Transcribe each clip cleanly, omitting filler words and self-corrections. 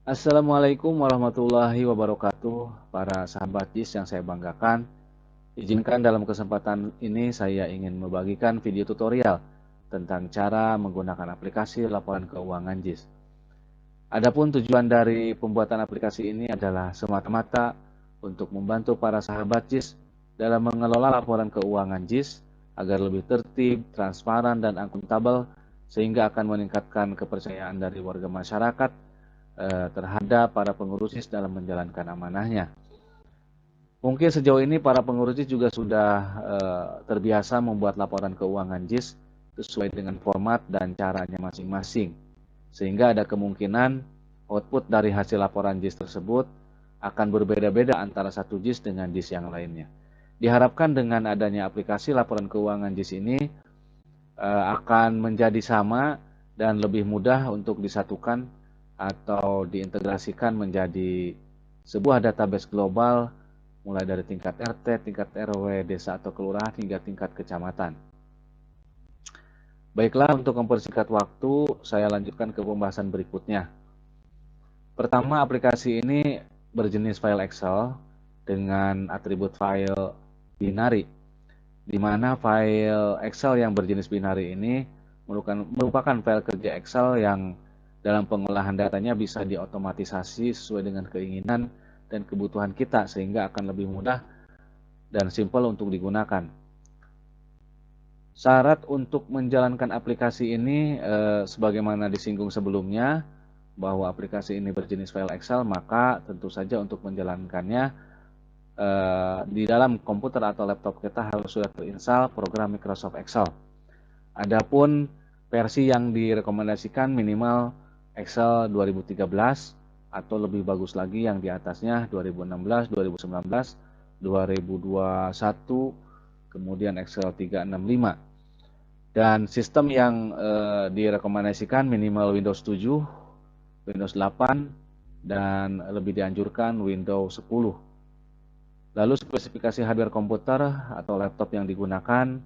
Assalamualaikum warahmatullahi wabarakatuh, para sahabat JIS yang saya banggakan. Izinkan dalam kesempatan ini saya ingin membagikan video tutorial tentang cara menggunakan aplikasi laporan keuangan JIS. Adapun tujuan dari pembuatan aplikasi ini adalah semata-mata untuk membantu para sahabat JIS dalam mengelola laporan keuangan JIS agar lebih tertib, transparan, dan akuntabel sehingga akan meningkatkan kepercayaan dari warga masyarakat terhadap para pengurus JIS dalam menjalankan amanahnya. Mungkin sejauh ini para pengurus JIS juga sudah terbiasa membuat laporan keuangan JIS sesuai dengan format dan caranya masing-masing. Sehingga ada kemungkinan output dari hasil laporan JIS tersebut akan berbeda-beda antara satu JIS dengan JIS yang lainnya. Diharapkan dengan adanya aplikasi laporan keuangan JIS ini akan menjadi sama dan lebih mudah untuk disatukan atau diintegrasikan menjadi sebuah database global mulai dari tingkat RT, tingkat RW, desa atau kelurahan hingga tingkat kecamatan. Baiklah, untuk mempersingkat waktu, saya lanjutkan ke pembahasan berikutnya. Pertama, aplikasi ini berjenis file Excel dengan atribut file binary, di mana file Excel yang berjenis binary ini merupakan file kerja Excel yang dalam pengolahan datanya bisa diotomatisasi sesuai dengan keinginan dan kebutuhan kita sehingga akan lebih mudah dan simpel untuk digunakan. Syarat untuk menjalankan aplikasi ini sebagaimana disinggung sebelumnya bahwa aplikasi ini berjenis file Excel, maka tentu saja untuk menjalankannya di dalam komputer atau laptop kita harus sudah terinstall program Microsoft Excel. Adapun versi yang direkomendasikan minimal Excel 2013 atau lebih bagus lagi yang di atasnya 2016, 2019, 2021, kemudian Excel 365. Dan sistem yang direkomendasikan minimal Windows 7, Windows 8, dan lebih dianjurkan Windows 10. Lalu spesifikasi hardware komputer atau laptop yang digunakan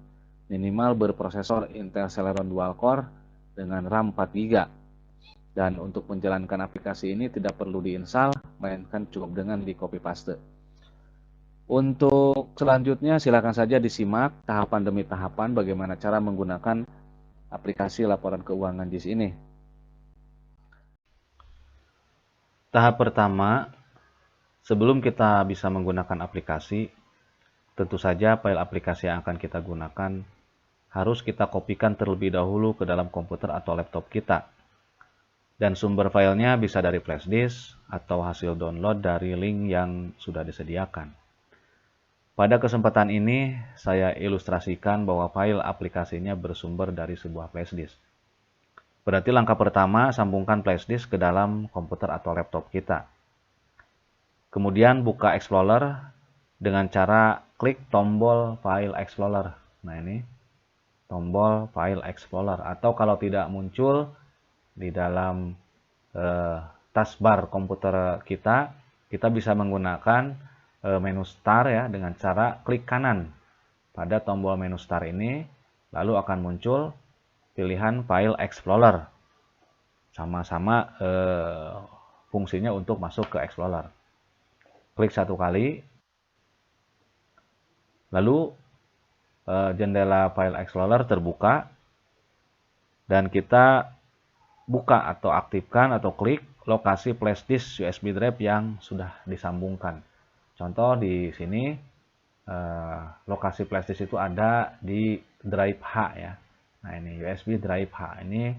minimal berprosesor Intel Celeron Dual Core dengan RAM 4 GB. Dan untuk menjalankan aplikasi ini tidak perlu diinstal, melainkan cukup dengan di copy paste. Untuk selanjutnya silakan saja disimak tahapan demi tahapan bagaimana cara menggunakan aplikasi laporan keuangan JIS ini. Tahap pertama, sebelum kita bisa menggunakan aplikasi, tentu saja file aplikasi yang akan kita gunakan harus kita kopikan terlebih dahulu ke dalam komputer atau laptop kita. Dan sumber filenya bisa dari flash disk atau hasil download dari link yang sudah disediakan. Pada kesempatan ini, saya ilustrasikan bahwa file aplikasinya bersumber dari sebuah flash disk. Berarti langkah pertama, sambungkan flash disk ke dalam komputer atau laptop kita. Kemudian buka Explorer dengan cara klik tombol File Explorer. Nah ini, tombol File Explorer. Atau kalau tidak muncul di dalam taskbar komputer kita bisa menggunakan menu Start ya, dengan cara klik kanan pada tombol menu Start ini, lalu akan muncul pilihan File Explorer. Sama-sama fungsinya untuk masuk ke Explorer. Klik satu kali, lalu jendela File Explorer terbuka, dan kita buka atau aktifkan atau klik lokasi flash disk USB drive yang sudah disambungkan. Contoh di sini lokasi flash disk itu ada di drive H ya. Nah ini USB drive H ini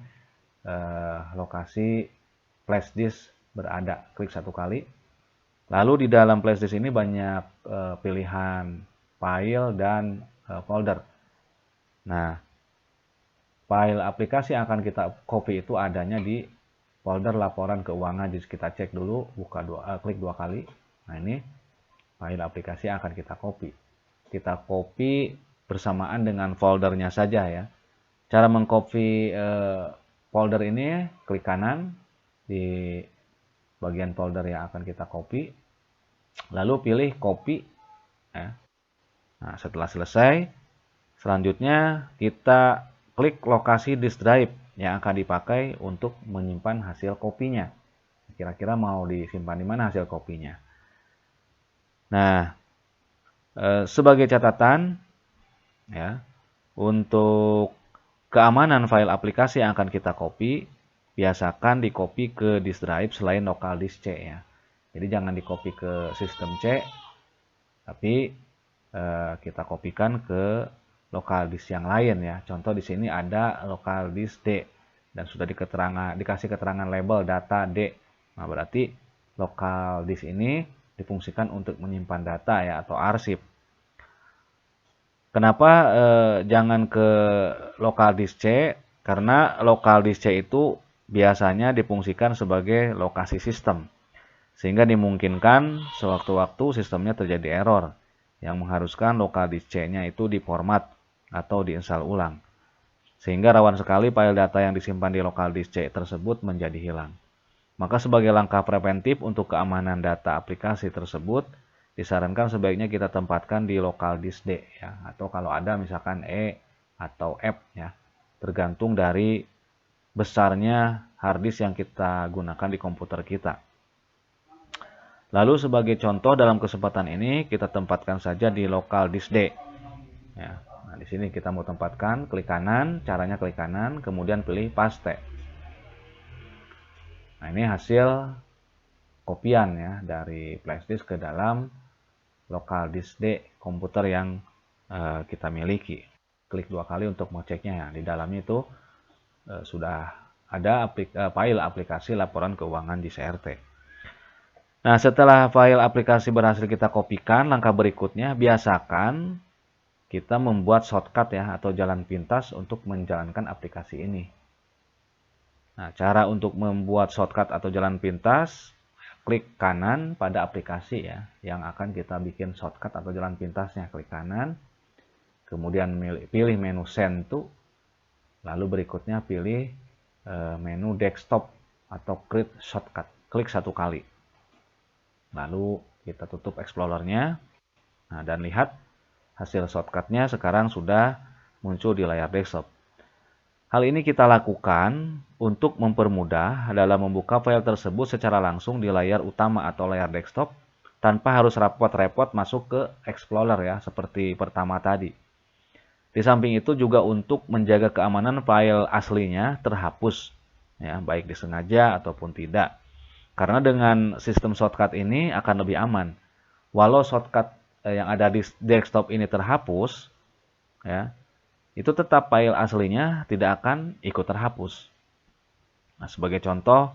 lokasi flash disk berada. Klik satu kali. Lalu di dalam flash disk ini banyak pilihan file dan folder. Nah, file aplikasi yang akan kita copy itu adanya di folder laporan keuangan. Jadi kita cek dulu, klik dua kali. Nah ini file aplikasi yang akan kita copy. Kita copy bersamaan dengan foldernya saja ya. Cara mengcopy folder ini, klik kanan di bagian folder yang akan kita copy. Lalu pilih copy. Ya. Nah setelah selesai, selanjutnya kita klik lokasi disk drive yang akan dipakai untuk menyimpan hasil kopinya. kira-kira mau disimpan di mana hasil kopinya. Nah, sebagai catatan ya, untuk keamanan file aplikasi yang akan kita copy, biasakan di copy ke disk drive selain local disk C ya. Jadi jangan di copy ke sistem C, tapi kita kopikan ke local disk yang lain ya. Contoh di sini ada local disk D dan sudah dikasih keterangan label data D. Nah, berarti local disk ini difungsikan untuk menyimpan data ya atau arsip. Kenapa jangan ke local disk C? Karena local disk C itu biasanya difungsikan sebagai lokasi sistem, sehingga dimungkinkan sewaktu-waktu sistemnya terjadi error yang mengharuskan local disk C-nya itu diformat atau diinstal ulang, sehingga rawan sekali file data yang disimpan di local disk C tersebut menjadi hilang. Maka sebagai langkah preventif untuk keamanan data aplikasi tersebut, disarankan sebaiknya kita tempatkan di local disk D ya, atau kalau ada misalkan E atau F ya, tergantung dari besarnya hard disk yang kita gunakan di komputer kita. Lalu sebagai contoh dalam kesempatan ini kita tempatkan saja di local disk D. Ya, nah di sini kita mau tempatkan, klik kanan, caranya klik kanan, kemudian pilih paste. Nah ini hasil kopian ya dari flash disk ke dalam local disk D komputer yang kita miliki. Klik 2 kali untuk mengeceknya ya. Di dalamnya itu sudah ada file aplikasi laporan keuangan di CRT. Nah, setelah file aplikasi berhasil kita kopikan, langkah berikutnya biasakan kita membuat shortcut ya atau jalan pintas untuk menjalankan aplikasi ini. Nah, cara untuk membuat shortcut atau jalan pintas, klik kanan pada aplikasi ya yang akan kita bikin shortcut atau jalan pintasnya. Klik kanan, kemudian pilih menu Send to, lalu berikutnya pilih menu Desktop atau Create Shortcut. Klik 1 kali. Lalu kita tutup Explorer-nya. Nah, dan lihat hasil shortcut-nya sekarang sudah muncul di layar desktop. Hal ini kita lakukan untuk mempermudah dalam membuka file tersebut secara langsung di layar utama atau layar desktop tanpa harus repot-repot masuk ke Explorer ya, seperti pertama tadi. Di samping itu juga untuk menjaga keamanan file aslinya terhapus ya, baik disengaja ataupun tidak. Karena dengan sistem shortcut ini akan lebih aman. Walau shortcut yang ada di desktop ini terhapus, ya, itu tetap file aslinya tidak akan ikut terhapus. Nah, sebagai contoh,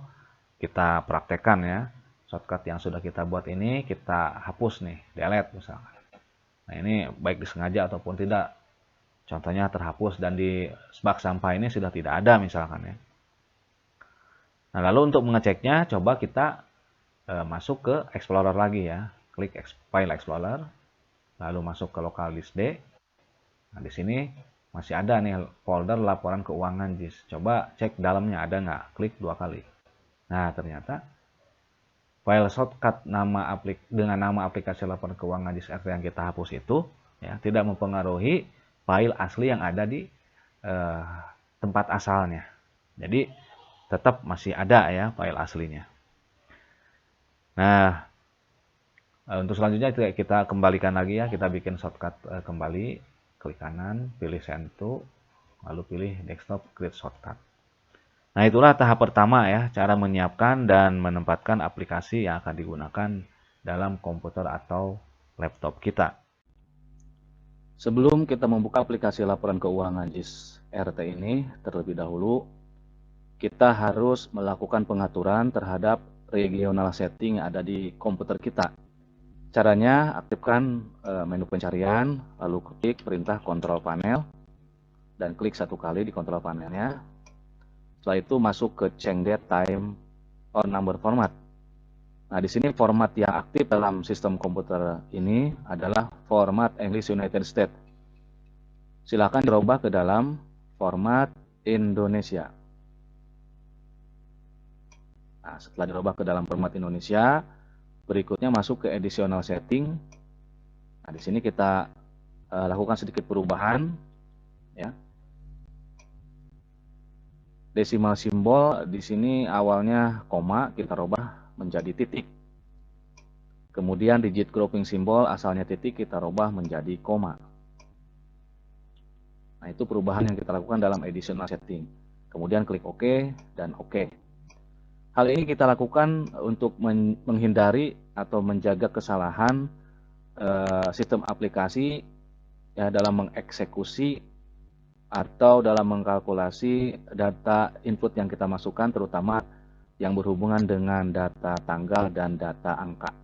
kita praktekkan ya, shortcut yang sudah kita buat ini kita hapus nih, delete misalkan. Nah, ini baik disengaja ataupun tidak. Contohnya terhapus dan di bak sampah ini sudah tidak ada misalkan ya. Nah, lalu untuk mengeceknya, coba kita masuk ke Explorer lagi ya. Klik File Explorer, lalu masuk ke local disk D. Nah, di sini masih ada nih folder laporan keuangan JIS. Coba cek dalamnya ada nggak? Klik 2 kali. Nah, ternyata file shortcut dengan nama aplikasi laporan keuangan JIS RT yang kita hapus itu ya, tidak mempengaruhi file asli yang ada di tempat asalnya. Jadi tetap masih ada ya file aslinya. Nah, untuk selanjutnya kita kembalikan lagi ya, kita bikin shortcut kembali, klik kanan, pilih Send to, lalu pilih Desktop Create Shortcut. Nah, itulah tahap pertama ya, cara menyiapkan dan menempatkan aplikasi yang akan digunakan dalam komputer atau laptop kita. Sebelum kita membuka aplikasi laporan keuangan JIS RT ini, terlebih dahulu kita harus melakukan pengaturan terhadap regional setting yang ada di komputer kita. Caranya, aktifkan menu pencarian, lalu klik perintah kontrol panel, dan klik 1 kali di kontrol panelnya. Setelah itu masuk ke Change Date, Time, or Number Format. Nah, di sini format yang aktif dalam sistem komputer ini adalah format English United States. Silakan dirubah ke dalam format Indonesia. Nah, setelah dirubah ke dalam format Indonesia, berikutnya masuk ke additional setting. Nah, di sini kita lakukan sedikit perubahan, ya. Desimal simbol di sini awalnya koma, kita rubah menjadi titik. Kemudian digit grouping simbol asalnya titik, kita rubah menjadi koma. Nah, itu perubahan yang kita lakukan dalam additional setting. Kemudian klik OK dan OK. Hal ini kita lakukan untuk menghindari atau menjaga kesalahan sistem aplikasi ya, dalam mengeksekusi atau dalam mengkalkulasi data input yang kita masukkan, terutama yang berhubungan dengan data tanggal dan data angka.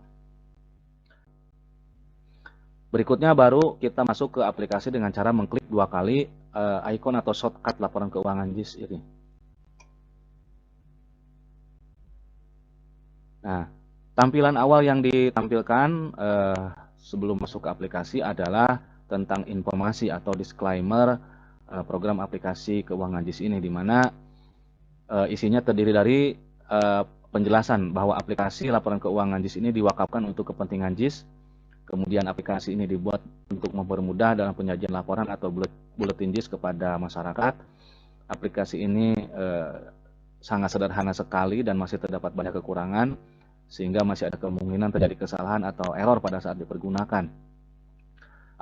Berikutnya baru kita masuk ke aplikasi dengan cara mengklik 2 kali icon atau shortcut laporan keuangan JIS ini. Nah, tampilan awal yang ditampilkan sebelum masuk ke aplikasi adalah tentang informasi atau disclaimer program aplikasi keuangan JIS ini, di mana isinya terdiri dari penjelasan bahwa aplikasi laporan keuangan JIS ini diwakafkan untuk kepentingan JIS. Kemudian aplikasi ini dibuat untuk mempermudah dalam penyajian laporan atau buletin JIS kepada masyarakat. Aplikasi ini sangat sederhana sekali dan masih terdapat banyak kekurangan, sehingga masih ada kemungkinan terjadi kesalahan atau error pada saat dipergunakan.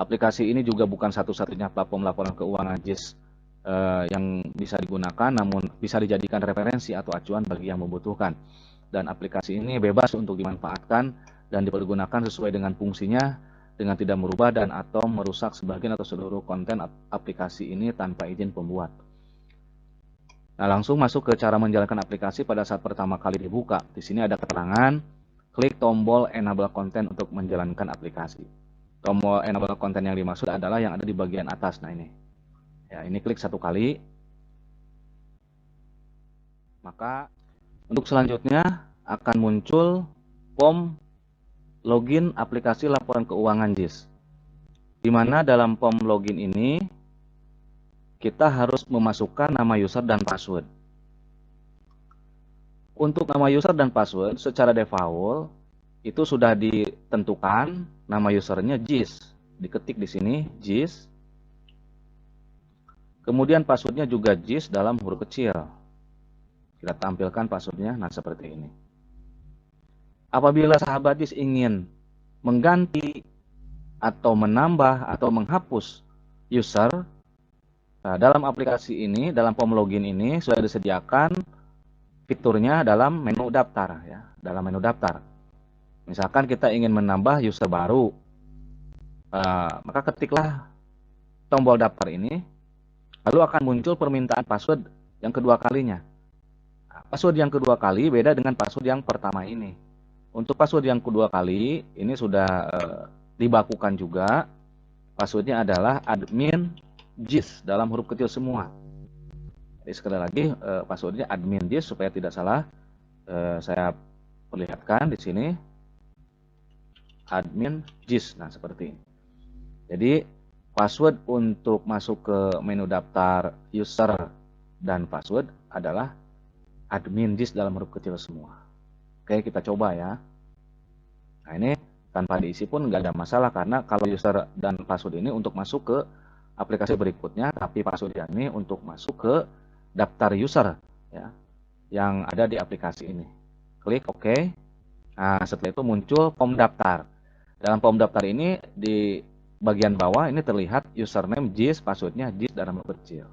Aplikasi ini juga bukan satu-satunya platform laporan keuangan JIS yang bisa digunakan, namun bisa dijadikan referensi atau acuan bagi yang membutuhkan. Dan aplikasi ini bebas untuk dimanfaatkan dan dipergunakan sesuai dengan fungsinya, dengan tidak merubah dan atau merusak sebagian atau seluruh konten aplikasi ini tanpa izin pembuat. Nah, langsung masuk ke cara menjalankan aplikasi pada saat pertama kali dibuka. Di sini ada keterangan, klik tombol Enable Content untuk menjalankan aplikasi. Tombol Enable Content yang dimaksud adalah yang ada di bagian atas. Nah, ini. Ya, ini klik 1 kali. Maka untuk selanjutnya akan muncul form login aplikasi laporan keuangan JIS. Di mana dalam form login ini kita harus memasukkan nama user dan password. Untuk nama user dan password secara default itu sudah ditentukan, nama usernya JIS. Diketik di sini JIS. Kemudian passwordnya juga JIS dalam huruf kecil. Kita tampilkan passwordnya, nah seperti ini. Apabila sahabat JIS ingin mengganti atau menambah atau menghapus user, nah, dalam aplikasi ini, dalam form login ini sudah disediakan fiturnya dalam menu daftar ya, dalam menu daftar. Misalkan kita ingin menambah user baru, maka ketiklah tombol daftar ini, lalu akan muncul permintaan password yang kedua kalinya. Nah, password yang kedua kali beda dengan password yang pertama ini. Untuk password yang kedua kali ini sudah dibakukan juga. Passwordnya adalah admin JIS dalam huruf kecil semua. Jadi sekali lagi passwordnya admin JIS supaya tidak salah. Saya perlihatkan di sini admin JIS. Nah, seperti ini. Jadi password untuk masuk ke menu daftar user dan password adalah admin JIS dalam huruf kecil semua. Oke, kita coba ya. Nah, ini tanpa diisi pun nggak ada masalah, karena kalau user dan password ini untuk masuk ke aplikasi berikutnya, tapi password ini untuk masuk ke daftar user ya, yang ada di aplikasi ini. Klik OK. Nah, setelah itu muncul form daftar. Dalam form daftar ini di bagian bawah ini terlihat username JIS, passwordnya JIS dalam huruf kecil.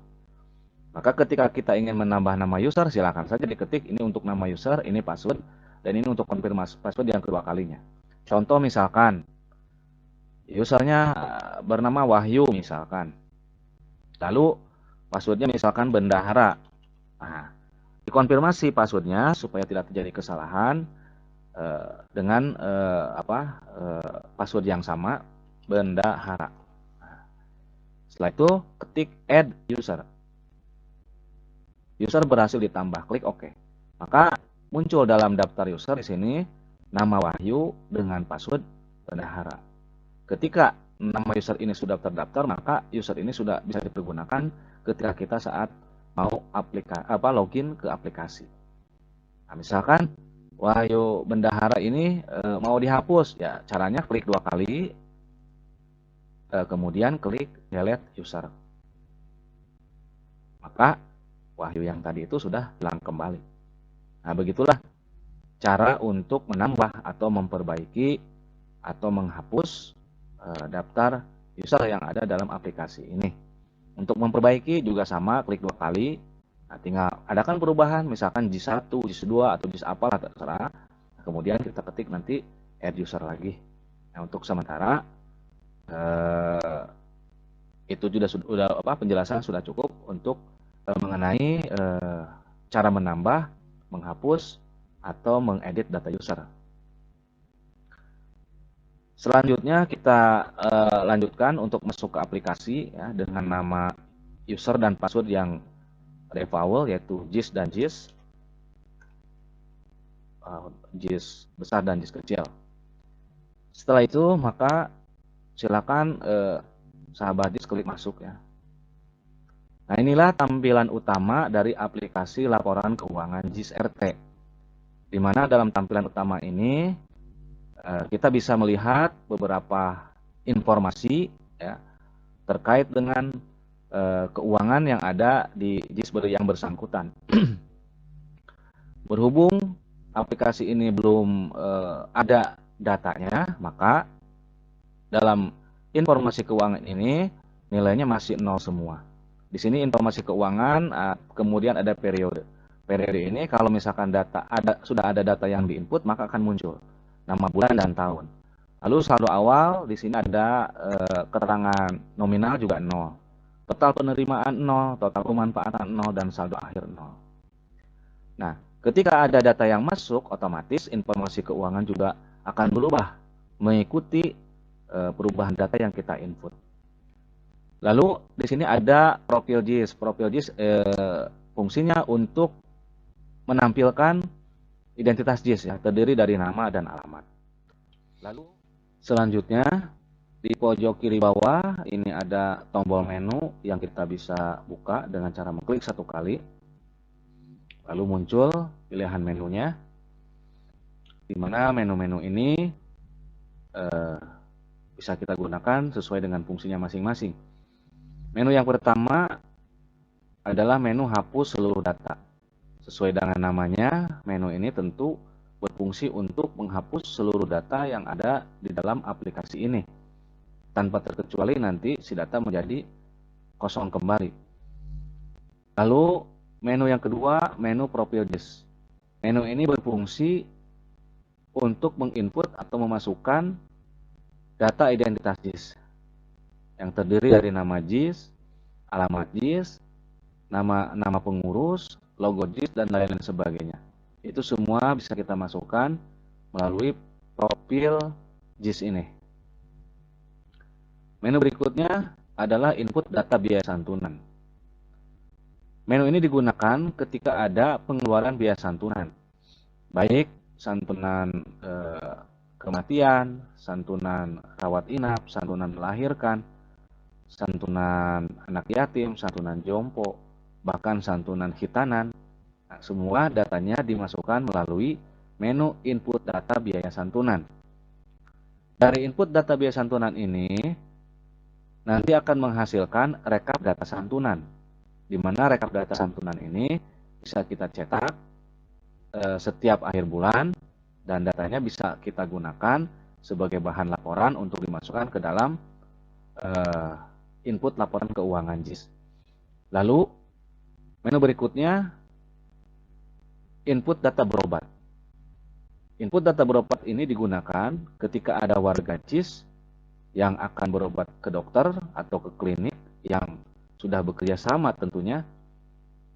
Maka ketika kita ingin menambah nama user, silakan saja diketik ini untuk nama user, ini password, dan ini untuk konfirmasi password yang kedua kalinya. Contoh misalkan usernya bernama Wahyu misalkan, lalu passwordnya misalkan bendahara. Nah, dikonfirmasi passwordnya supaya tidak terjadi kesalahan dengan password yang sama, bendahara. Nah, setelah itu ketik add user. User berhasil ditambah, klik OK. Maka muncul dalam daftar user di sini nama Wahyu dengan password bendahara. Ketika nama user ini sudah terdaftar, maka user ini sudah bisa dipergunakan ketika kita saat mau login ke aplikasi. Nah, misalkan Wahyu bendahara ini mau dihapus, ya caranya klik 2 kali, kemudian klik delete user. Maka Wahyu yang tadi itu sudah hilang kembali. Nah, begitulah cara untuk menambah atau memperbaiki atau menghapus daftar user yang ada dalam aplikasi ini. Untuk memperbaiki juga sama, klik 2 kali. Nah, tinggal adakan perubahan, misalkan JIS 1, JIS 2, atau JIS apalah terserah. Kemudian kita ketik nanti add user lagi. Nah, untuk sementara itu sudah penjelasan sudah cukup untuk mengenai cara menambah, menghapus, atau mengedit data user. Selanjutnya kita lanjutkan untuk masuk ke aplikasi ya, dengan nama user dan password yang default, yaitu JIS dan JIS, JIS besar dan JIS kecil. Setelah itu maka silakan sahabat JIS klik masuk ya. Nah, inilah tampilan utama dari aplikasi laporan keuangan JIS RT, di mana dalam tampilan utama ini kita bisa melihat beberapa informasi ya, terkait dengan keuangan yang ada di JIS yang bersangkutan. Berhubung aplikasi ini belum ada datanya, maka dalam informasi keuangan ini nilainya masih 0 semua. Di sini informasi keuangan, kemudian ada periode. Periode ini kalau misalkan sudah ada data yang diinput, maka akan muncul nama, bulan, dan tahun. Lalu saldo awal, di sini ada keterangan nominal juga 0. Total penerimaan 0, total pemanfaatan 0, dan saldo akhir 0. Nah, ketika ada data yang masuk, otomatis informasi keuangan juga akan berubah mengikuti perubahan data yang kita input. Lalu di sini ada profil JIS. Profil JIS fungsinya untuk menampilkan identitas JIS ya, terdiri dari nama dan alamat. Lalu selanjutnya di pojok kiri bawah ini ada tombol menu yang kita bisa buka dengan cara mengklik 1 kali. Lalu muncul pilihan menunya, di mana menu-menu ini bisa kita gunakan sesuai dengan fungsinya masing-masing. Menu yang pertama adalah menu hapus seluruh data. Sesuai dengan namanya, menu ini tentu berfungsi untuk menghapus seluruh data yang ada di dalam aplikasi ini. Tanpa terkecuali nanti si data menjadi kosong kembali. Lalu menu yang kedua, menu profil JIS. Menu ini berfungsi untuk menginput atau memasukkan data identitas JIS yang terdiri dari nama JIS, alamat JIS, nama pengurus, logo JIS, dan lain-lain sebagainya. Itu semua bisa kita masukkan melalui profil JIS ini. Menu berikutnya adalah input data biaya santunan. Menu ini digunakan ketika ada pengeluaran biaya santunan, baik santunan kematian, santunan rawat inap, santunan melahirkan, santunan anak yatim, santunan jompo, bahkan santunan khitanan. Nah, semua datanya dimasukkan melalui menu input data biaya santunan. Dari input data biaya santunan ini nanti akan menghasilkan rekap data santunan, di mana rekap data santunan ini bisa kita cetak setiap akhir bulan, dan datanya bisa kita gunakan sebagai bahan laporan untuk dimasukkan ke dalam input laporan keuangan JIS. Lalu menu berikutnya input data berobat. Input data berobat ini digunakan ketika ada warga JIS yang akan berobat ke dokter atau ke klinik yang sudah bekerja sama tentunya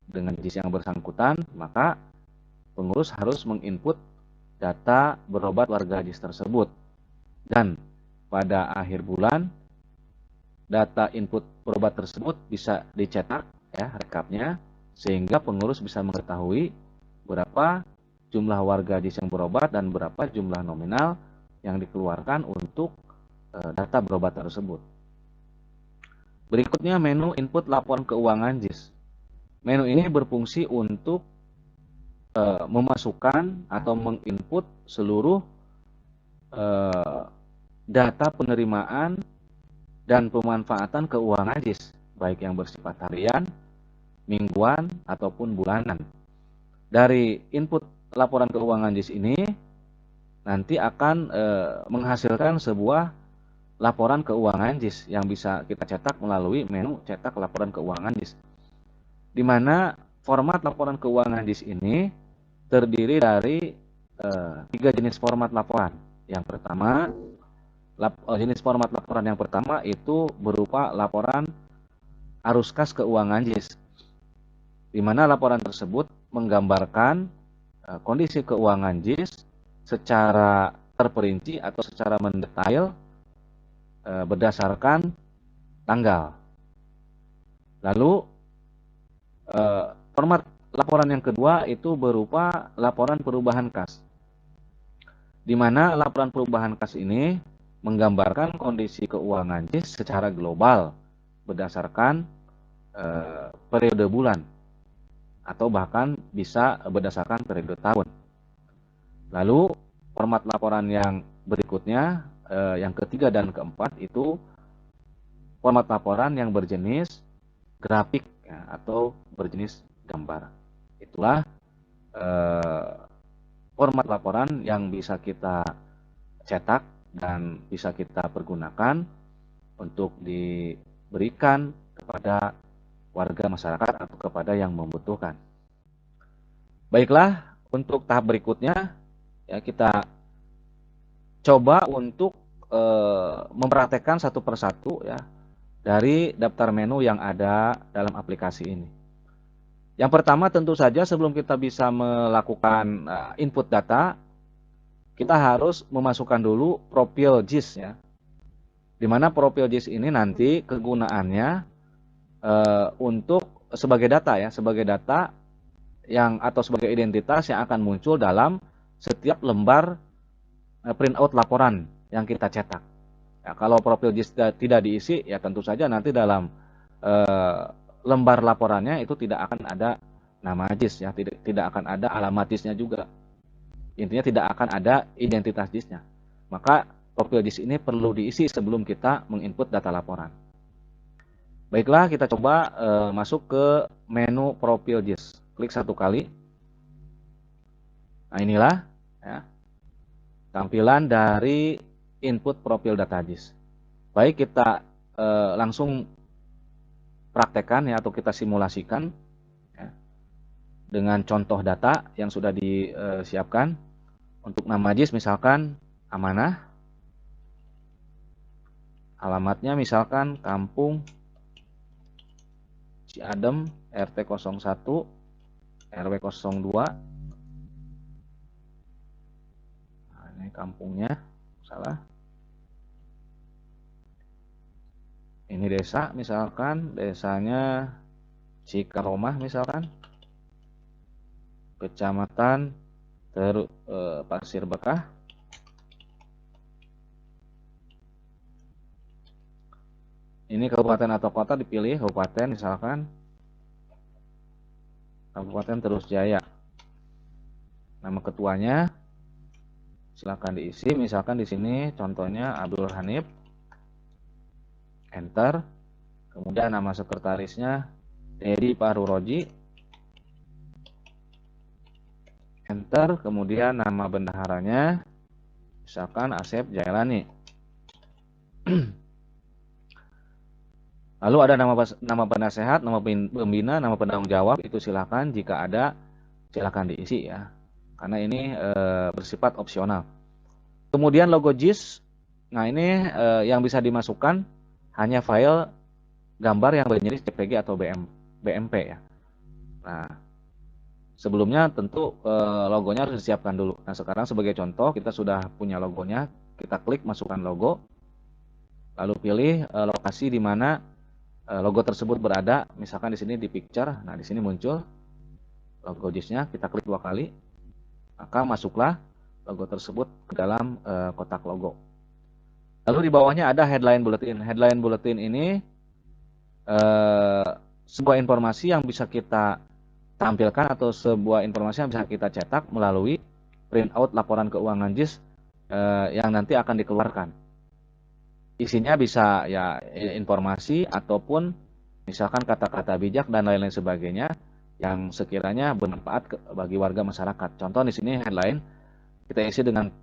dengan JIS yang bersangkutan, maka pengurus harus menginput data berobat warga JIS tersebut. Dan pada akhir bulan data input berobat tersebut bisa dicetak ya rekapnya, sehingga pengurus bisa mengetahui berapa jumlah warga JIS yang berobat dan berapa jumlah nominal yang dikeluarkan untuk data berobat tersebut. Berikutnya menu input laporan keuangan JIS. Menu ini berfungsi untuk memasukkan atau menginput seluruh data penerimaan dan pemanfaatan keuangan JIS, baik yang bersifat harian, mingguan, ataupun bulanan. Dari input laporan keuangan JIS ini nanti akan menghasilkan sebuah laporan keuangan JIS yang bisa kita cetak melalui menu cetak laporan keuangan JIS. Di mana format laporan keuangan JIS ini terdiri dari 3 jenis format laporan. Yang pertama, jenis format laporan yang pertama itu berupa laporan arus kas keuangan JIS, di mana laporan tersebut menggambarkan kondisi keuangan JIS secara terperinci atau secara mendetail berdasarkan tanggal. Lalu format laporan yang kedua itu berupa laporan perubahan kas, di mana laporan perubahan kas ini menggambarkan kondisi keuangan JIS secara global berdasarkan periode bulan atau bahkan bisa berdasarkan periode tahun. Lalu format laporan yang berikutnya, yang ketiga dan keempat itu format laporan yang berjenis grafik ya, atau berjenis gambar. Itulah format laporan yang bisa kita cetak dan bisa kita pergunakan untuk diberikan kepada warga masyarakat atau kepada yang membutuhkan. Baiklah, untuk tahap berikutnya ya kita coba untuk mempraktekkan satu persatu ya dari daftar menu yang ada dalam aplikasi ini. Yang pertama tentu saja sebelum kita bisa melakukan input data, kita harus memasukkan dulu profil JIS ya. Di mana profil JIS ini nanti kegunaannya untuk sebagai data ya, sebagai data yang atau sebagai identitas yang akan muncul dalam setiap lembar printout laporan yang kita cetak. Ya, kalau profil JIS tidak diisi, ya tentu saja nanti dalam lembar laporannya itu tidak akan ada nama JIS ya, tidak akan ada alamat JIS-nya juga. Intinya tidak akan ada identitas JIS-nya. Maka profil JIS ini perlu diisi sebelum kita menginput data laporan. Baiklah, kita coba masuk ke menu profil JIS. Klik satu kali. Nah, inilah ya, tampilan dari input profil data JIS. Baik, kita langsung praktekkan ya, atau kita simulasikan ya, dengan contoh data yang sudah disiapkan. Untuk nama JIS misalkan Amanah, alamatnya misalkan Kampung Ciadem, RT 01, RW 02. Nah, ini kampungnya, salah. Ini desa, misalkan desanya Cikaromah misalkan, kecamatan Pasir Bekah. Ini kabupaten atau kota dipilih, kabupaten misalkan Kabupaten Terus Jaya. Nama ketuanya silakan diisi, misalkan di sini contohnya Abdul Hanif. Enter. Kemudian nama sekretarisnya Dedi Paruroji. Enter. Kemudian nama bendaharanya misalkan Asep Jailani. Lalu ada nama penasehat, nama pembina, nama penanggung jawab, itu silakan jika ada silakan diisi ya. Karena ini bersifat opsional. Kemudian logo JIS. Nah, ini yang bisa dimasukkan hanya file gambar yang berjenis JPG atau BMP ya. Nah, sebelumnya tentu logonya harus disiapkan dulu. Nah, sekarang sebagai contoh kita sudah punya logonya, kita klik masukkan logo. Lalu pilih lokasi di mana logo tersebut berada, misalkan di sini di picture. Nah, di sini muncul logo JIS-nya, kita klik 2 kali. Maka masuklah logo tersebut ke dalam kotak logo. Lalu di bawahnya ada headline bulletin. Headline bulletin ini sebuah informasi yang bisa kita tampilkan atau sebuah informasi yang bisa kita cetak melalui printout laporan keuangan JIS yang nanti akan dikeluarkan. Isinya bisa ya informasi ataupun misalkan kata-kata bijak dan lain-lain sebagainya yang sekiranya bermanfaat bagi warga masyarakat. Contoh di sini headline kita isi dengan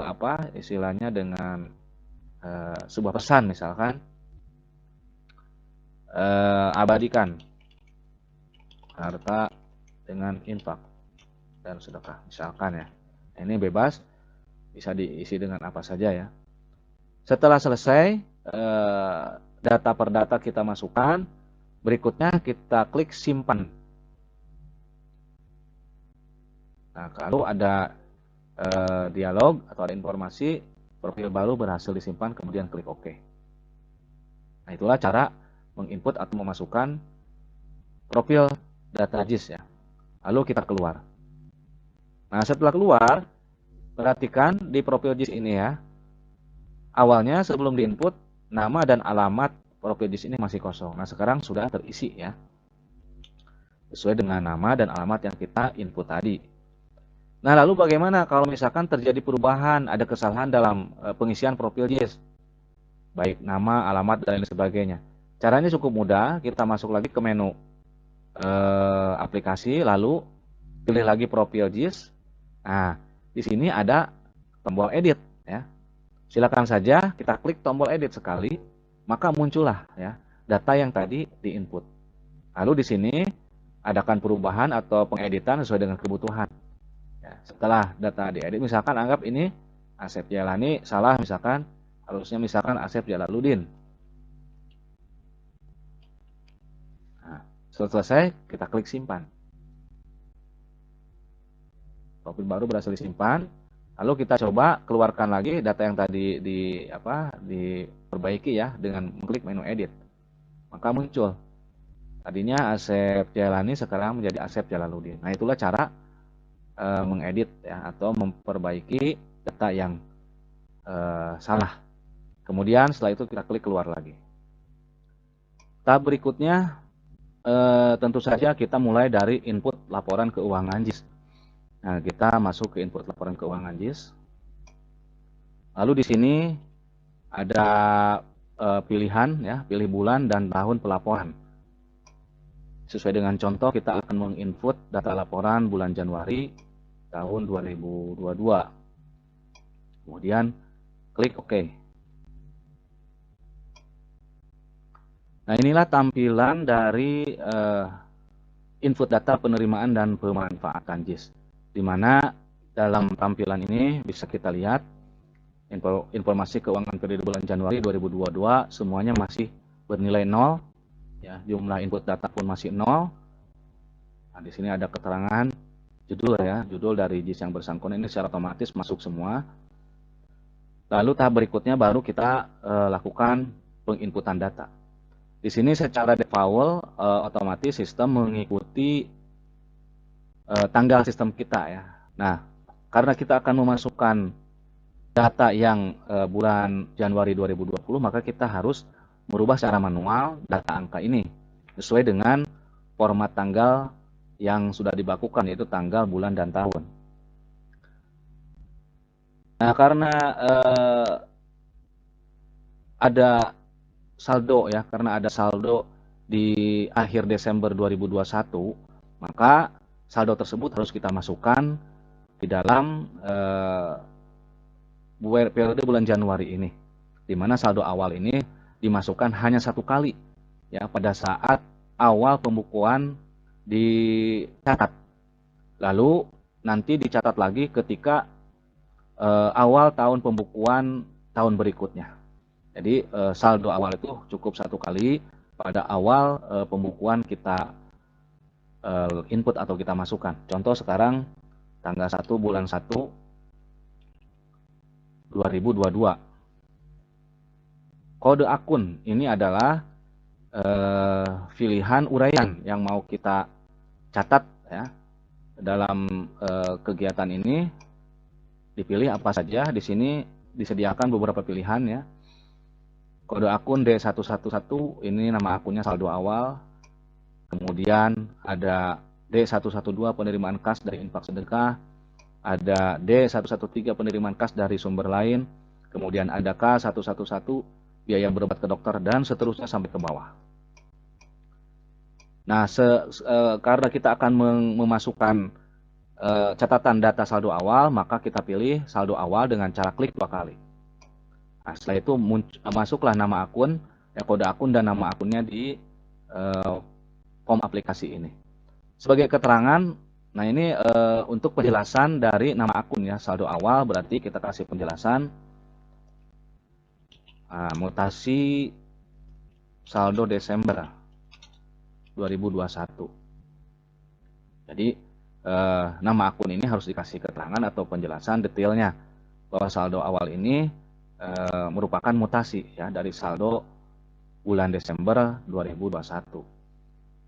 apa istilahnya dengan sebuah pesan, misalkan abadikan harta dengan infak dan sedekah, misalkan ya. Ini bebas, bisa diisi dengan apa saja ya. Setelah selesai data per data kita masukkan, berikutnya kita klik simpan. Nah, kalau ada dialog atau ada informasi profil baru berhasil disimpan, kemudian klik OK. Nah, itulah cara menginput atau memasukkan profil data JIS ya. Lalu kita keluar. Nah, setelah keluar, perhatikan di profil JIS ini ya. Awalnya sebelum diinput, nama dan alamat profil JIS ini masih kosong. Nah, sekarang sudah terisi ya. Sesuai dengan nama dan alamat yang kita input tadi. Nah, lalu bagaimana kalau misalkan terjadi perubahan, ada kesalahan dalam pengisian profil JIS? Baik nama, alamat, dan lain sebagainya. Caranya cukup mudah, kita masuk lagi ke menu aplikasi, lalu pilih lagi profil JIS. Nah, di sini ada tombol edit ya. Silakan saja kita klik tombol edit sekali, maka muncullah ya data yang tadi diinput. Lalu di sini adakan perubahan atau pengeditan sesuai dengan kebutuhan. Ya, setelah data diedit, misalkan anggap ini Asep Jalani salah, misalkan harusnya misalkan Asep Jalaluddin. Nah, setelah selesai kita klik simpan. Profil baru berhasil disimpan. Lalu kita coba keluarkan lagi data yang tadi diperbaiki ya dengan mengklik menu edit. Maka muncul. Tadinya Asep Jalani sekarang menjadi Asep Jalaluddin. Nah, itulah cara mengedit ya atau memperbaiki data yang salah. Kemudian setelah itu kita klik keluar lagi. Tahap berikutnya tentu saja kita mulai dari input laporan keuangan JIS. Nah, kita masuk ke input laporan keuangan JIS. Lalu di sini ada pilihan ya, pilih bulan dan tahun pelaporan. Sesuai dengan contoh, kita akan menginput data laporan bulan Januari tahun 2022. Kemudian klik OK. Nah, inilah tampilan dari input data penerimaan dan pemanfaatan JIS. Di mana dalam tampilan ini bisa kita lihat informasi keuangan periode bulan Januari 2022 semuanya masih bernilai 0. Ya, jumlah input data pun masih 0. Nah, di sini ada keterangan judul ya, judul dari JIS yang bersangkutan ini secara otomatis masuk semua. Lalu tahap berikutnya baru kita lakukan penginputan data. Di sini secara default otomatis sistem mengikuti tanggal sistem kita ya. Nah, karena kita akan memasukkan data yang bulan Januari 2020, maka kita harus merubah secara manual data angka ini sesuai dengan format tanggal yang sudah dibakukan, yaitu tanggal, bulan, dan tahun. Nah, karena ada saldo ya, karena ada saldo di akhir Desember 2021, maka saldo tersebut harus kita masukkan di dalam periode bulan Januari ini, di mana saldo awal ini dimasukkan hanya satu kali ya pada saat awal pembukuan dicatat. Lalu nanti dicatat lagi ketika awal tahun pembukuan tahun berikutnya. Jadi saldo awal itu cukup satu kali pada awal pembukuan kita input atau kita masukkan. Contoh sekarang tanggal 1 bulan 1 2022. Kode akun ini adalah pilihan uraian yang mau kita catat ya. Dalam kegiatan ini dipilih apa saja. Di sini disediakan beberapa pilihan ya. Kode akun D111 ini nama akunnya saldo awal. Kemudian ada D112 penerimaan kas dari infak sedekah. Ada D113 penerimaan kas dari sumber lain. Kemudian ada K111 biaya berobat ke dokter dan seterusnya sampai ke bawah. Nah, karena kita akan memasukkan catatan data saldo awal, maka kita pilih saldo awal dengan cara klik 2 kali. Nah, setelah itu masuklah nama akun, kode akun dan nama akunnya di form aplikasi ini. Sebagai keterangan, nah ini untuk penjelasan dari nama akun ya, saldo awal berarti kita kasih penjelasan mutasi saldo Desember 2021. Jadi nama akun ini harus dikasih keterangan atau penjelasan detailnya bahwa saldo awal ini merupakan mutasi ya dari saldo bulan Desember 2021.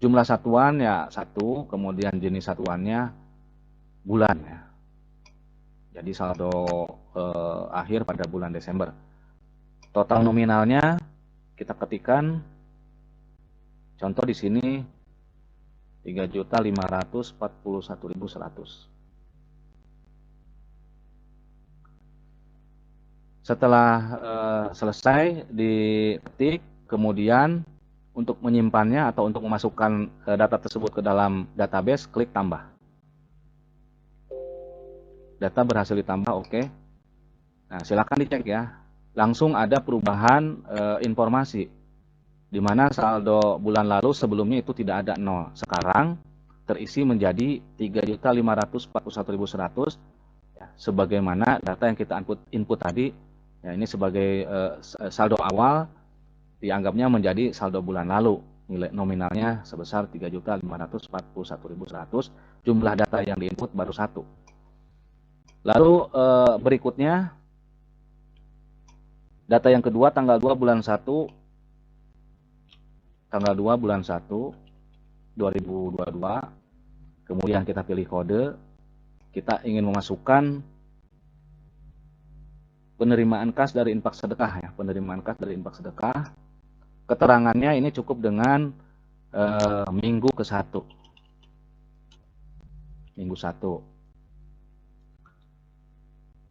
Jumlah satuan ya 1, kemudian jenis satuannya bulan ya. Jadi saldo akhir pada bulan Desember. Total nominalnya kita ketikkan, contoh di sini 3.541.100. Setelah selesai diketik, kemudian untuk menyimpannya atau untuk memasukkan data tersebut ke dalam database, klik tambah. Data berhasil ditambah, oke. Nah, silakan dicek ya. Langsung ada perubahan informasi, di mana saldo bulan lalu sebelumnya itu tidak ada 0. Sekarang terisi menjadi 3.541.100 ya, sebagaimana data yang kita input tadi. Ya, ini sebagai saldo awal dianggapnya menjadi saldo bulan lalu. Nilai nominalnya sebesar 3.541.100. Jumlah data yang diinput baru 1. Lalu berikutnya data yang kedua tanggal 2 bulan 1 2022. Kemudian kita pilih kode. Kita ingin memasukkan penerimaan kas dari infak sedekah ya, penerimaan kas dari infak sedekah. Keterangannya ini cukup dengan minggu ke-1. Minggu 1.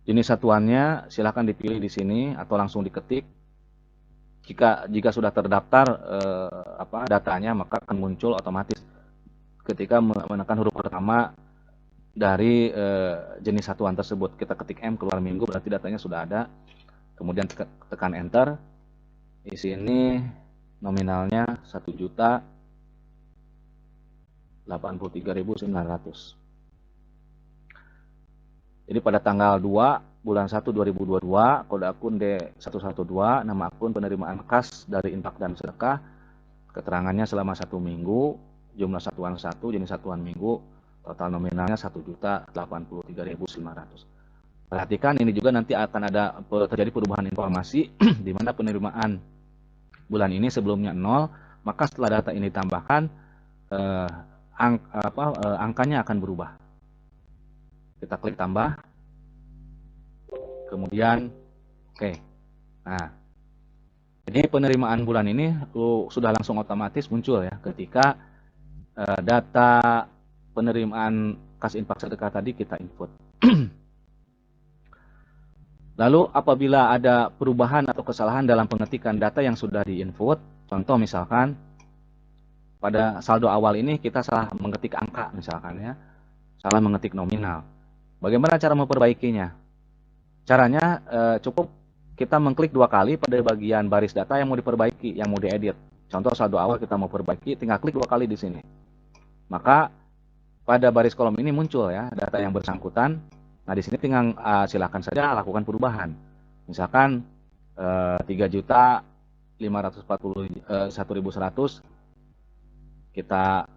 Jenis satuannya silakan dipilih di sini atau langsung diketik. Jika sudah terdaftar datanya, maka akan muncul otomatis ketika menekan huruf pertama dari jenis satuan tersebut. Kita ketik M keluar minggu, berarti datanya sudah ada. Kemudian tekan enter. Di sini nominalnya 1.083.900. Jadi pada tanggal 2 bulan 1 2022, kode akun D112, nama akun penerimaan kas dari infak dan sedekah, keterangannya selama 1 minggu, jumlah satuan 1, jenis satuan minggu, total nominalnya 1.083.900. Perhatikan ini juga nanti akan ada terjadi perubahan informasi di mana penerimaan bulan ini sebelumnya 0, maka setelah data ini ditambahkan angkanya akan berubah. Kita klik tambah, kemudian oke. Nah, jadi penerimaan bulan ini sudah langsung otomatis muncul ya ketika data penerimaan kas infak sedekah tadi kita input. Lalu apabila ada perubahan atau kesalahan dalam pengetikan data yang sudah diinput, contoh misalkan pada saldo awal ini kita salah mengetik angka misalkan ya, salah mengetik nominal. Bagaimana cara memperbaikinya? Caranya cukup kita mengklik 2 kali pada bagian baris data yang mau diperbaiki, yang mau diedit. Contoh saldo awal kita mau perbaiki, tinggal klik 2 kali di sini. Maka pada baris kolom ini muncul ya data yang bersangkutan. Nah, di sini tinggal silakan saja lakukan perubahan. Misalkan 3.541.100 kita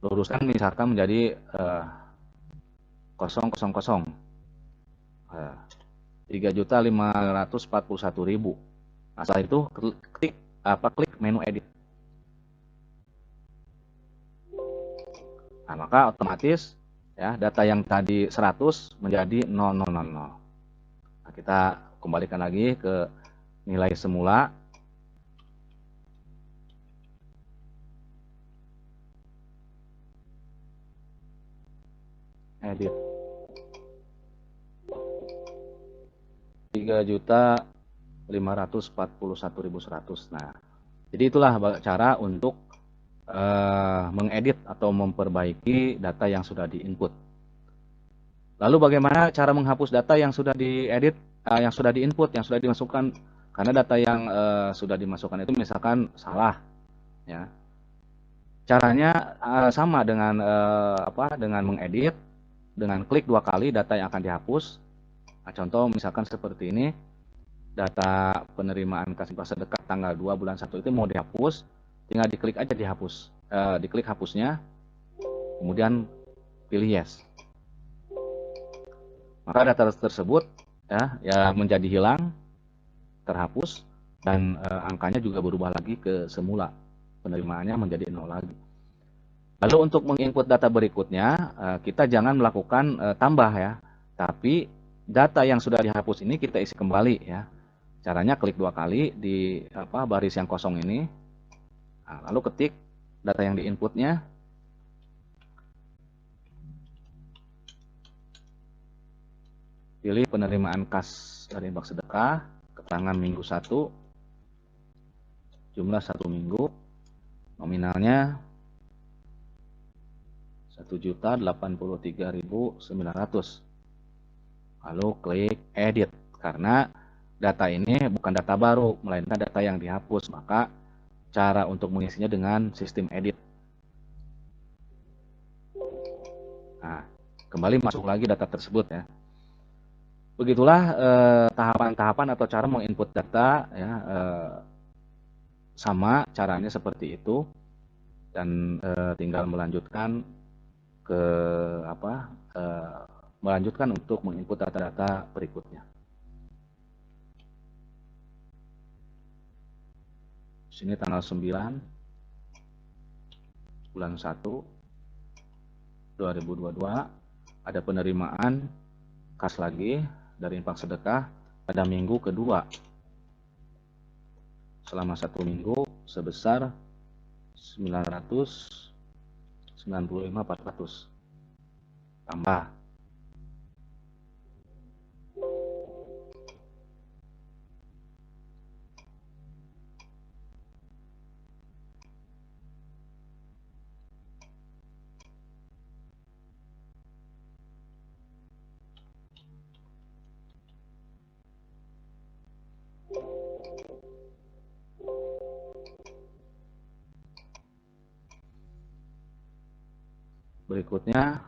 luruskan misalkan menjadi 000. 3.541.000. Nah, setelah itu klik menu edit. Nah, maka otomatis ya data yang tadi 100 menjadi 0000. Nah, kita kembalikan lagi ke nilai semula. Edit 3.541.100. Nah, jadi itulah cara untuk mengedit atau memperbaiki data yang sudah diinput. Lalu bagaimana cara menghapus data yang sudah diedit, yang sudah diinput, yang sudah dimasukkan? Karena data yang sudah dimasukkan itu misalkan salah, ya. Caranya sama dengan dengan mengedit, dengan klik 2 kali data yang akan dihapus. Nah, contoh misalkan seperti ini, data penerimaan kas infak sedekah tanggal 2 bulan 1 itu mau dihapus, tinggal diklik aja dihapus. Diklik hapusnya, kemudian pilih yes. Maka data tersebut ya menjadi hilang, terhapus, dan angkanya juga berubah lagi ke semula. Penerimaannya menjadi 0 lagi. Lalu untuk menginput data berikutnya, kita jangan melakukan tambah ya, tapi data yang sudah dihapus ini kita isi kembali ya. Caranya klik 2 kali di baris yang kosong ini, lalu ketik data yang diinputnya, pilih penerimaan kas dari infak sedekah, keterangan minggu 1, jumlah 1 minggu, nominalnya 1.083.900. Lalu klik edit, karena data ini bukan data baru, melainkan data yang dihapus. Maka cara untuk mengisinya dengan sistem edit. Nah, kembali masuk lagi data tersebut ya. Begitulah tahapan-tahapan atau cara menginput data ya, sama caranya seperti itu, dan tinggal melanjutkan ke melanjutkan untuk menginput data-data berikutnya. Sini tanggal 9 bulan 1 2022 ada penerimaan kas lagi dari infak sedekah pada minggu kedua selama 1 minggu sebesar 995.400 tambah. Berikutnya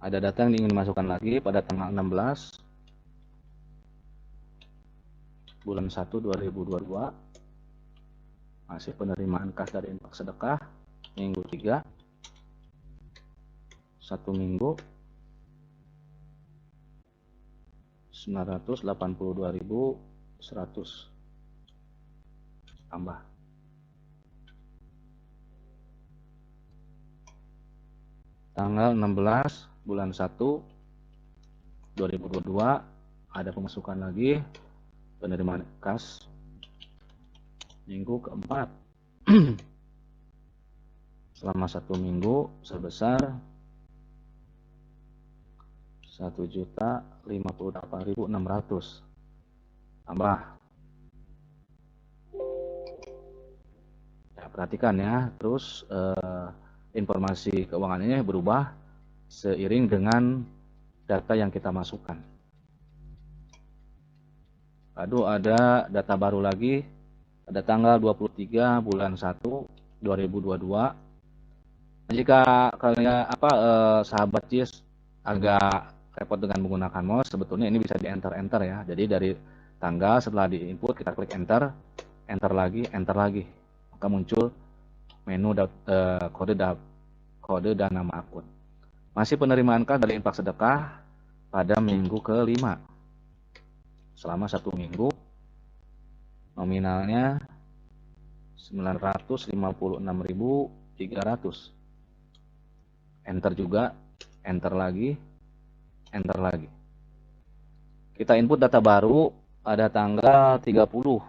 ada data yang ingin dimasukkan lagi pada tanggal 16 bulan 1 2022, masih penerimaan kas dari infak sedekah minggu 3, 1 minggu 982.100 tambah. Tanggal 16 bulan 1 2022 ada pemasukan lagi penerimaan kas minggu keempat selama 1 minggu sebesar 1.058.600 tambah. Ya, perhatikan ya, terus informasi keuangannya berubah seiring dengan data yang kita masukkan. Lalu ada data baru lagi pada tanggal 23 bulan 1 2022. Jika kalian sahabat JIS agak repot dengan menggunakan mouse, sebetulnya ini bisa di enter ya. Jadi dari tanggal setelah di input kita klik enter lagi, maka muncul menu kode dan nama akun. Masih penerimaan kas dari infak sedekah pada minggu ke-5 selama 1 minggu, nominalnya 956.300. Enter juga, enter lagi. Kita input data baru pada tanggal 31.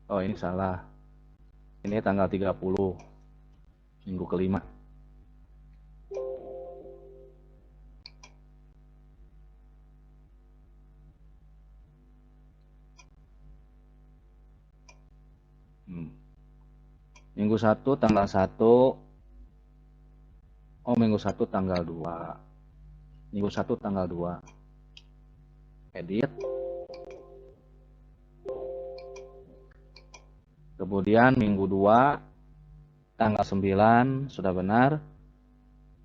Oh, ini salah. Ini tanggal 30 minggu ke-5. Minggu 1 tanggal 1. Oh, minggu 1 tanggal 2. Minggu 1 tanggal 2. Edit. Kemudian minggu 2 tanggal 9 sudah benar.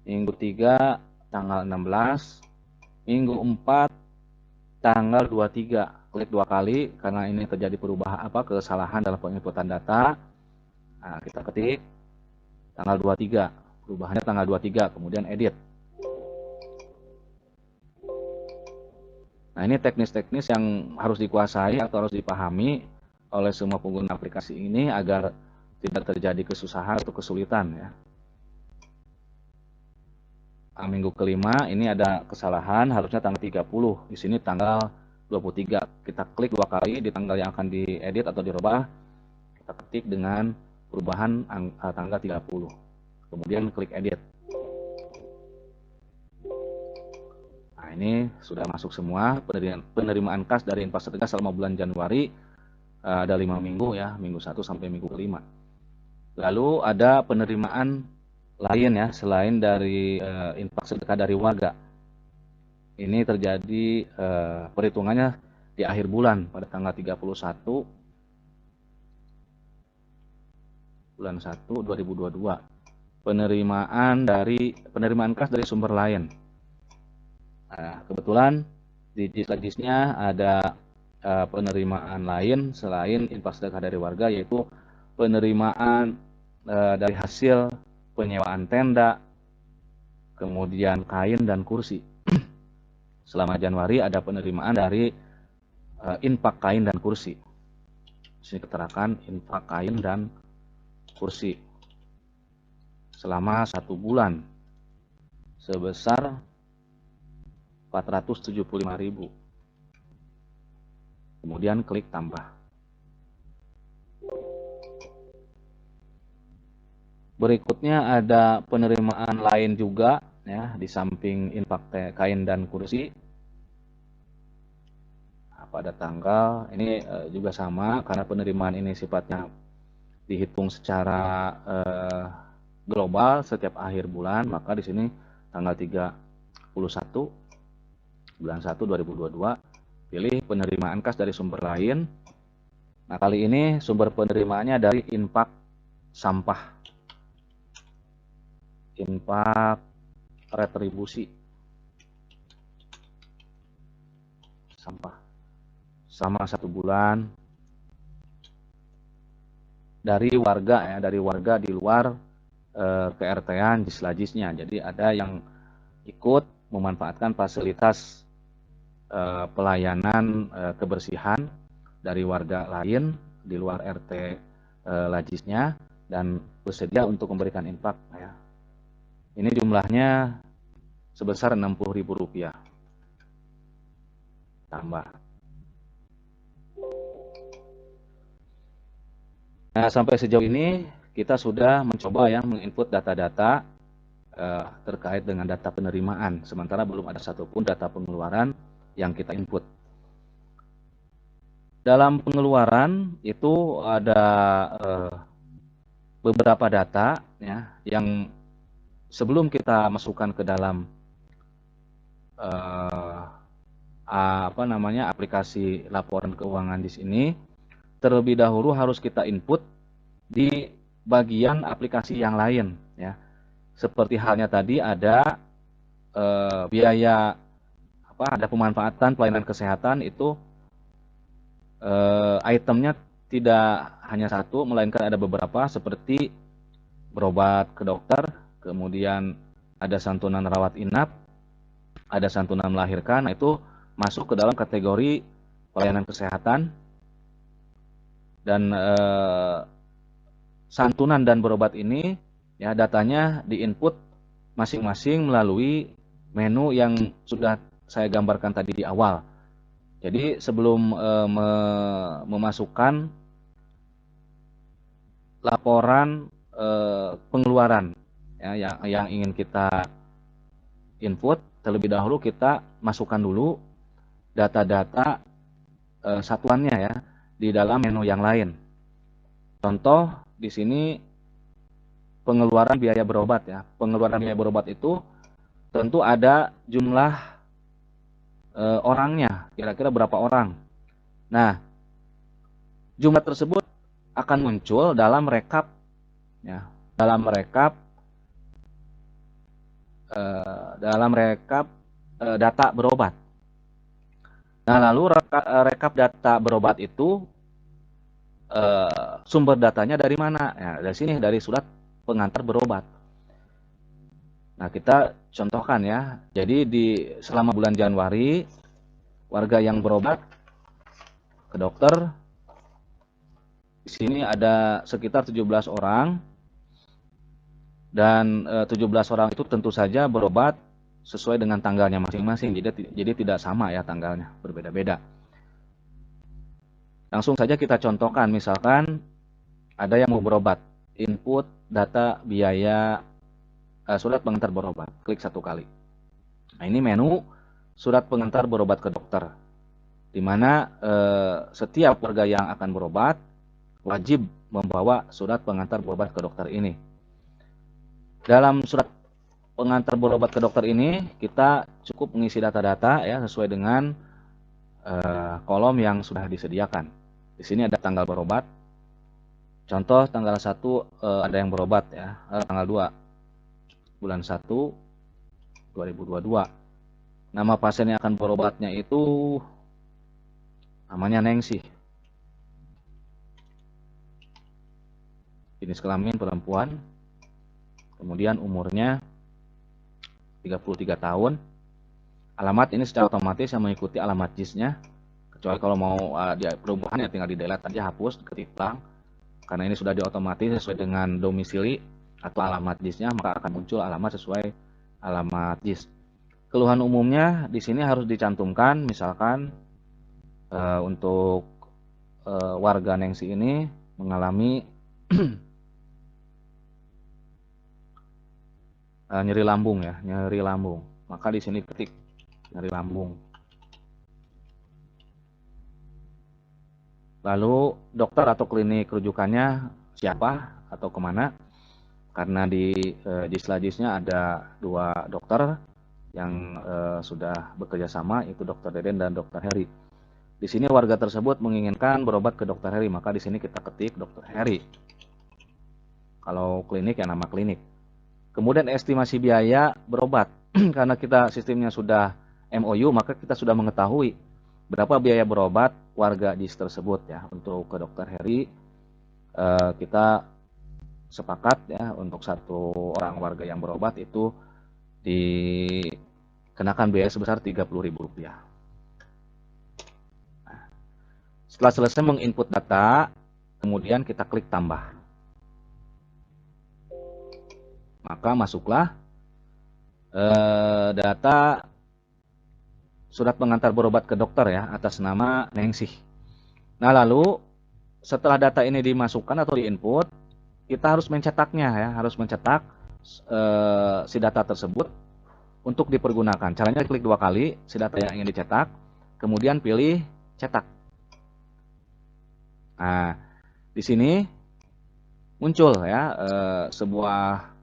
Minggu 3 tanggal 16. Minggu 4 tanggal 23. Klik 2 kali karena ini terjadi perubahan kesalahan dalam penginputan data. Nah, kita ketik tanggal 23. Perubahannya tanggal 23, kemudian edit. Nah, ini teknis-teknis yang harus dikuasai atau harus dipahami oleh semua pengguna aplikasi ini agar tidak terjadi kesusahan atau kesulitan ya. Nah, minggu kelima ini ada kesalahan, harusnya tanggal 30. Di sini tanggal 23. Kita klik 2 kali di tanggal yang akan diedit atau dirubah. Kita ketik dengan perubahan tanggal 30. Kemudian klik edit. Nah, ini sudah masuk semua penerimaan kas dari Infrastruktur selama bulan Januari. Ada 5 minggu ya, minggu 1 sampai minggu kelima. Lalu ada penerimaan lain ya, selain dari infak sedekah dari warga. Ini terjadi perhitungannya di akhir bulan pada tanggal 31 bulan 1 2022. Penerimaan kas dari sumber lain. Nah, kebetulan di listnya ada penerimaan lain selain infak sedekah dari warga, yaitu penerimaan dari hasil penyewaan tenda, kemudian kain dan kursi. Selama Januari ada penerimaan dari infak kain dan kursi. Di sini keterangan infak kain dan kursi selama 1 bulan sebesar 475.000. Kemudian klik tambah. Berikutnya ada penerimaan lain juga ya, di samping infak kain dan kursi. Nah, pada tanggal ini juga sama karena penerimaan ini sifatnya dihitung secara global setiap akhir bulan, maka di sini tanggal 31 bulan 1 2022 pilih penerimaan kas dari sumber lain. Nah, kali ini sumber penerimaannya dari infak sampah, infak retribusi sampah sama 1 bulan dari warga ya, dari warga di luar KRT-an Jislajisnya. Jadi ada yang ikut memanfaatkan fasilitas pelayanan kebersihan dari warga lain di luar RT Lajisnya dan bersedia untuk memberikan infak ya. Ini jumlahnya sebesar Rp60.000 tambah. Nah, sampai sejauh ini kita sudah mencoba ya menginput data-data terkait dengan data penerimaan, sementara belum ada satupun data pengeluaran yang kita input. Dalam pengeluaran itu ada beberapa data ya yang sebelum kita masukkan ke dalam aplikasi laporan keuangan di sini, terlebih dahulu harus kita input di bagian aplikasi yang lain ya. Seperti halnya tadi ada biaya ada pemanfaatan pelayanan kesehatan, itu itemnya tidak hanya satu melainkan ada beberapa, seperti berobat ke dokter, kemudian ada santunan rawat inap, ada santunan melahirkan. Nah, itu masuk ke dalam kategori pelayanan kesehatan. Dan santunan dan berobat ini ya datanya diinput masing-masing melalui menu yang sudah saya gambarkan tadi di awal. Jadi sebelum memasukkan laporan pengeluaran ya, yang ingin kita input, terlebih dahulu kita masukkan dulu data-data satuannya ya di dalam menu yang lain. Contoh di sini pengeluaran biaya berobat ya. Pengeluaran biaya berobat itu tentu ada jumlah orangnya, kira-kira berapa orang. Nah, jumlah tersebut akan muncul dalam rekap ya, dalam rekap data berobat. Nah, lalu rekap data berobat itu sumber datanya dari mana? Ya, dari sini, dari surat pengantar berobat. Nah, kita contohkan ya. Jadi selama bulan Januari, warga yang berobat ke dokter di sini ada sekitar 17 orang, dan 17 orang itu tentu saja berobat sesuai dengan tanggalnya masing-masing. Jadi tidak sama ya tanggalnya, berbeda-beda. Langsung saja kita contohkan, misalkan ada yang mau berobat, input data biaya surat pengantar berobat, klik 1 kali. Nah, ini menu surat pengantar berobat ke dokter, di mana setiap warga yang akan berobat wajib membawa surat pengantar berobat ke dokter ini. Dalam surat pengantar berobat ke dokter ini, kita cukup mengisi data-data ya sesuai dengan kolom yang sudah disediakan. Di sini ada tanggal berobat. Contoh tanggal 1 ada yang berobat ya, tanggal 2 bulan 1 2022. Nama pasien yang akan berobatnya itu namanya Nengsi. Jenis kelamin perempuan. Kemudian umurnya 33 tahun. Alamat ini secara otomatis yang mengikuti alamat JIS-nya. Kecuali kalau mau di perubahan ya tinggal di delete aja, hapus, ketilang. Karena ini sudah diotomatis sesuai dengan domisili atau alamat JIS-nya, maka akan muncul alamat sesuai alamat JIS. Keluhan umumnya di sini harus dicantumkan, misalkan untuk warga Nengsi ini mengalami nyeri lambung ya, nyeri lambung. Maka di sini ketik nyeri lambung. Lalu dokter atau klinik rujukannya siapa atau kemana? Karena di JIS-nya ada 2 dokter yang sudah bekerja sama, yaitu Dr. Deden dan Dr. Heri. Di sini warga tersebut menginginkan berobat ke Dr. Heri, maka di sini kita ketik Dr. Heri. Kalau klinik ya nama klinik. Kemudian estimasi biaya berobat. Karena kita sistemnya sudah MOU, maka kita sudah mengetahui berapa biaya berobat warga JIS tersebut ya. Untuk ke Dr. Heri kita sepakat ya, untuk 1 orang warga yang berobat itu dikenakan biaya sebesar Rp30.000. Nah, setelah selesai menginput data, kemudian kita klik tambah. Maka masuklah data surat pengantar berobat ke dokter ya, atas nama Nengsih. Nah, lalu setelah data ini dimasukkan atau diinput, kita harus mencetaknya ya, harus mencetak si data tersebut untuk dipergunakan. Caranya klik 2 kali si data yang ingin dicetak, kemudian pilih cetak. Nah, di sini muncul ya sebuah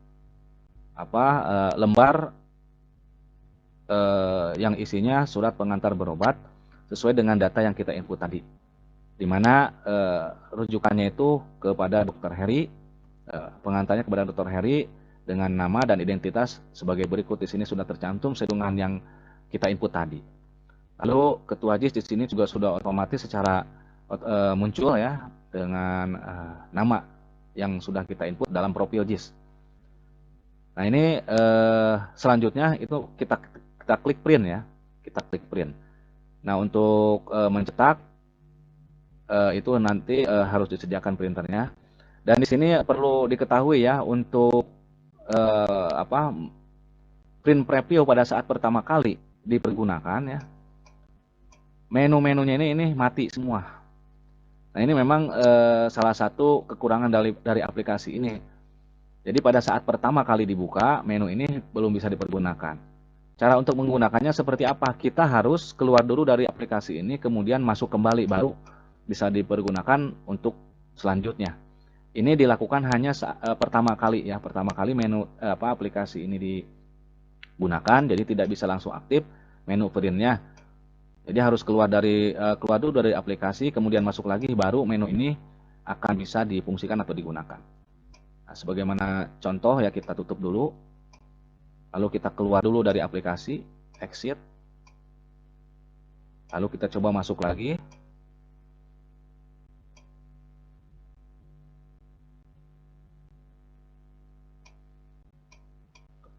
lembar yang isinya surat pengantar berobat sesuai dengan data yang kita input tadi, di mana rujukannya itu kepada Dr. Heri, pengantarnya kepada Dr. Heri dengan nama dan identitas sebagai berikut. Di sini sudah tercantum sesuai dengan yang kita input tadi. Lalu ketua JIS di sini juga sudah otomatis secara muncul ya dengan nama yang sudah kita input dalam profil JIS. Nah, ini selanjutnya itu kita klik print ya, kita klik print. Nah, untuk mencetak itu nanti harus disediakan printernya. Dan di sini perlu diketahui ya, untuk print preview pada saat pertama kali dipergunakan ya, menu-menunya ini mati semua. Nah, ini memang salah satu kekurangan dari aplikasi ini. Jadi pada saat pertama kali dibuka, menu ini belum bisa dipergunakan. Cara untuk menggunakannya seperti apa? Kita harus keluar dulu dari aplikasi ini, kemudian masuk kembali, baru bisa dipergunakan untuk selanjutnya. Ini dilakukan hanya pertama kali ya, pertama kali menu aplikasi ini digunakan, jadi tidak bisa langsung aktif menu printnya. Jadi harus keluar dulu dari aplikasi, kemudian masuk lagi, baru menu ini akan bisa difungsikan atau digunakan. Nah, sebagaimana contoh ya, kita tutup dulu, lalu kita keluar dulu dari aplikasi, exit, lalu kita coba masuk lagi.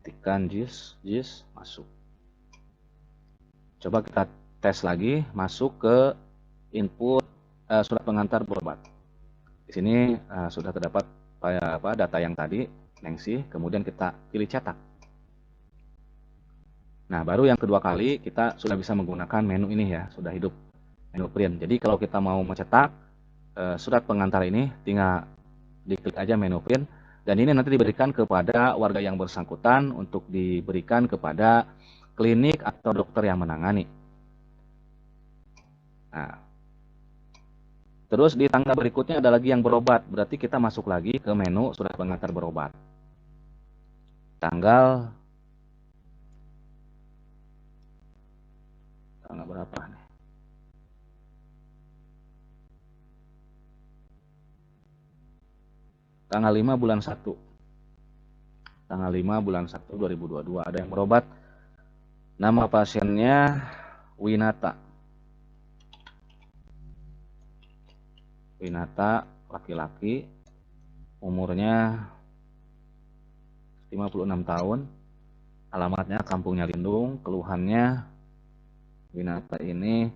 Ketikkan JIS, masuk. Coba kita tes lagi, masuk ke input surat pengantar berobat. Di sini sudah terdapat data yang tadi, Nengsi, kemudian kita pilih cetak. Nah, baru yang kedua kali kita sudah bisa menggunakan menu ini ya, sudah hidup menu print. Jadi kalau kita mau mencetak surat pengantar ini, tinggal diklik aja menu print, dan ini nanti diberikan kepada warga yang bersangkutan untuk diberikan kepada klinik atau dokter yang menangani. Nah, terus di tangga berikutnya ada lagi yang berobat, berarti kita masuk lagi ke menu surat pengantar berobat. Tanggal berapa nih? Tanggal 5 bulan 1. Tanggal 5 bulan 1 2022 ada yang berobat. Nama pasiennya Winata. Winata, laki-laki, umurnya 56 tahun. Alamatnya Kampungnya Lindung. Keluhannya Winata ini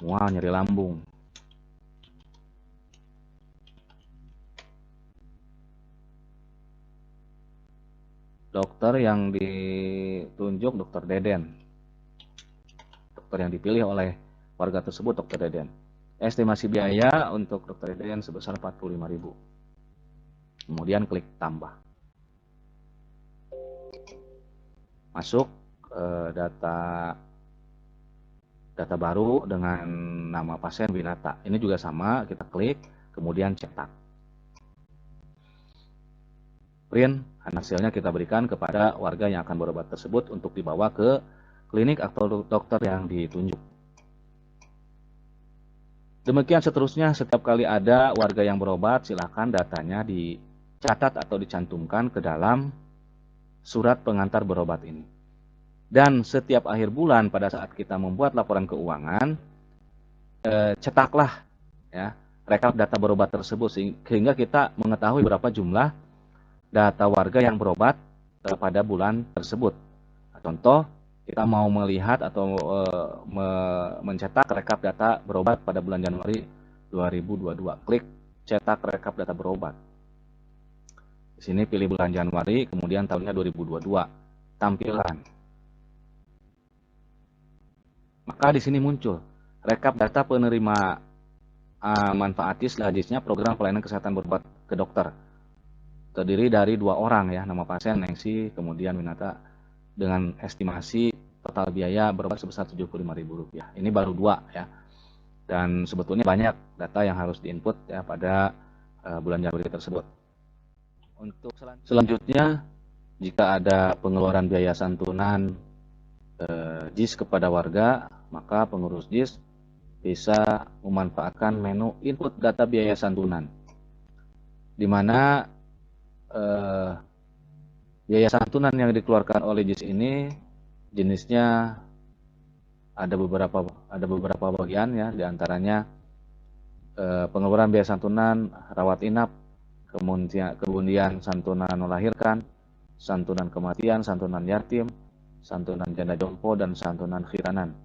mual, nyeri lambung. Dokter yang ditunjuk Dokter Deden. Dokter yang dipilih oleh warga tersebut Dokter Deden. Estimasi biaya untuk Dokter Deden sebesar 45.000. Kemudian klik tambah. Masuk data baru dengan nama pasien Winata. Ini juga sama, kita klik, kemudian cetak. Print, hasilnya kita berikan kepada warga yang akan berobat tersebut untuk dibawa ke klinik atau dokter yang ditunjuk. Demikian seterusnya, setiap kali ada warga yang berobat, silakan datanya dicatat atau dicantumkan ke dalam surat pengantar berobat ini. Dan setiap akhir bulan pada saat kita membuat laporan keuangan, cetaklah ya rekap data berobat tersebut sehingga kita mengetahui berapa jumlah data warga yang berobat pada bulan tersebut. Contoh, kita mau melihat atau mencetak rekap data berobat pada bulan Januari 2022. Klik cetak rekap data berobat. Di sini pilih bulan Januari, kemudian tahunnya 2022. Tampilan. Maka di sini muncul rekap data penerima manfaat JIS-nya program pelayanan kesehatan berobat ke dokter. Terdiri dari 2 orang ya, nama pasien Nengsi, kemudian Winata, dengan estimasi total biaya berobat sebesar Rp75.000. Ini baru 2 ya. Dan sebetulnya banyak data yang harus diinput ya pada bulan Januari tersebut. Untuk selanjutnya, jika ada pengeluaran biaya santunan JIS kepada warga, maka pengurus JIS bisa memanfaatkan menu input data biaya santunan, di mana biaya santunan yang dikeluarkan oleh JIS ini jenisnya ada beberapa bagian ya, diantaranya pengeluaran biaya santunan rawat inap, kemudian santunan melahirkan, santunan kematian, santunan yatim, santunan janda jompo, dan santunan khitanan.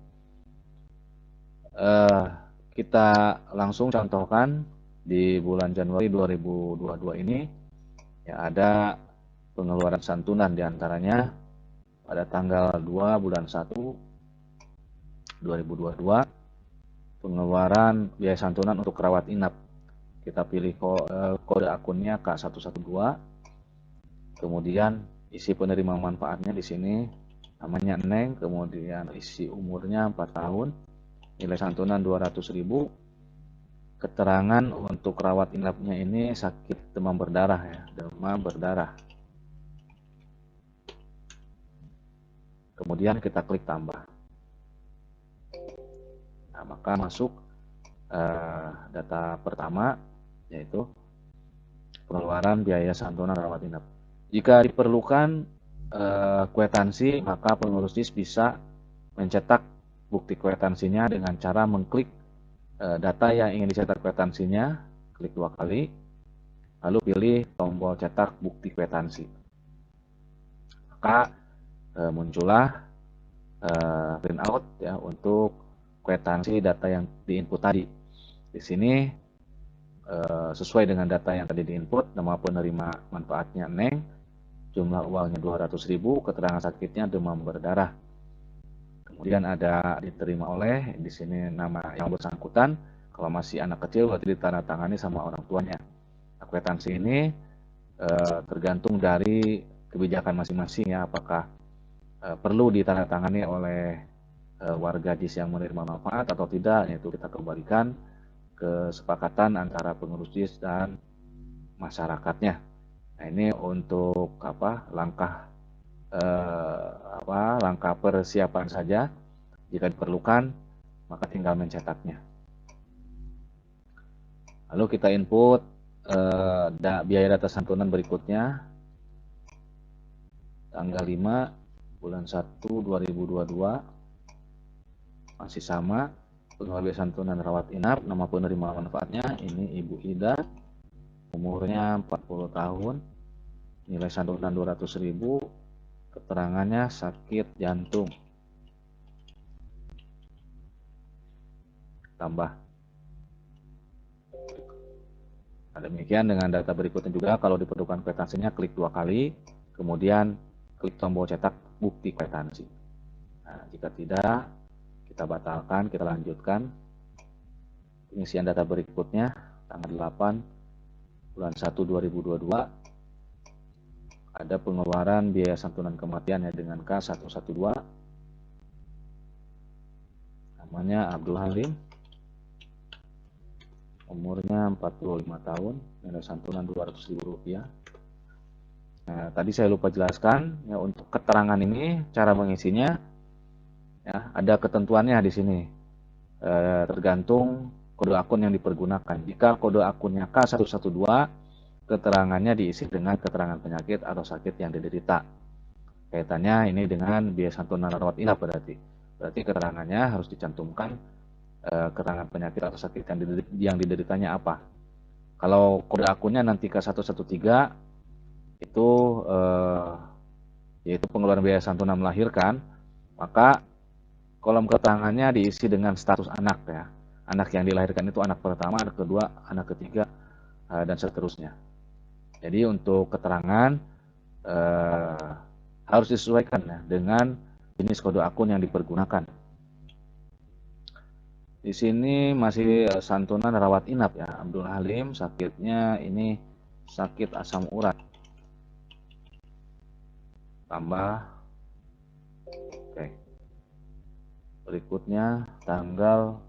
Kita langsung contohkan di bulan Januari 2022 ini ya, ada pengeluaran santunan diantaranya pada tanggal 2 bulan 1 2022 pengeluaran biaya santunan untuk rawat inap. Kita pilih kode akunnya K112, kemudian isi penerima manfaatnya di sini namanya Neng, kemudian isi umurnya 4 tahun, nilai santunan 200.000, keterangan untuk rawat inapnya ini sakit demam berdarah ya, demam berdarah. Kemudian kita klik tambah. Nah, maka masuk data pertama, yaitu pengeluaran biaya santunan rawat inap. Jika diperlukan kwitansi, maka pengurus JIS bisa mencetak bukti kwitansinya dengan cara mengklik data yang ingin dicetak kwitansinya, klik 2 kali, lalu pilih tombol cetak bukti kwitansi. Maka muncullah printout ya untuk kwitansi data yang diinput tadi. Di sini sesuai dengan data yang tadi diinput, nama penerima manfaatnya Neng, jumlah uangnya 200.000, keterangan sakitnya demam berdarah. Kemudian ada diterima oleh, di sini nama yang bersangkutan, kalau masih anak kecil berarti ditandatangani sama orang tuanya. Nah, kwitansi ini tergantung dari kebijakan masing-masing ya, apakah perlu ditandatangani oleh warga JIS yang menerima manfaat atau tidak, yaitu kita kembalikan kesepakatan antara pengurus JIS dan masyarakatnya. Nah, ini untuk langkah persiapan saja. Jika diperlukan, maka tinggal mencetaknya. Lalu kita input biaya data santunan berikutnya, tanggal 5 bulan 1 2022, masih sama, pengeluaran biaya santunan rawat inap, nama penerima manfaatnya ini Ibu Ida, umurnya 40 tahun, nilai santunan 200.000, keterangannya sakit jantung. Tambah. Nah, demikian dengan data berikutnya juga, kalau diperlukan kwitansinya klik 2 kali, kemudian klik tombol cetak bukti kwitansi. Nah, jika tidak, kita batalkan, kita lanjutkan. Pengisian data berikutnya, tanggal 8 bulan 1 2022, ada pengeluaran biaya santunan kematian ya dengan K112, namanya Abdul Halim, umurnya 45 tahun, nilai santunan Rp200.000. Nah, tadi saya lupa jelaskan ya, untuk keterangan ini cara mengisinya ya, ada ketentuannya di sini. Tergantung kode akun yang dipergunakan. Jika kode akunnya K112, keterangannya diisi dengan keterangan penyakit atau sakit yang diderita. Kaitannya ini dengan biaya santunan rawat inap berarti keterangannya harus dicantumkan keterangan penyakit atau sakit yang dideritanya apa. Kalau kode akunnya nanti K113, itu yaitu pengeluaran biaya santunan melahirkan, maka kolom keterangannya diisi dengan status anak ya. Anak yang dilahirkan itu anak pertama, anak kedua, anak ketiga, dan seterusnya. Jadi untuk keterangan harus disesuaikan ya, dengan jenis kode akun yang dipergunakan. Di sini masih santunan rawat inap ya, Abdul Halim, sakitnya ini sakit asam urat. Tambah. Oke. Berikutnya tanggal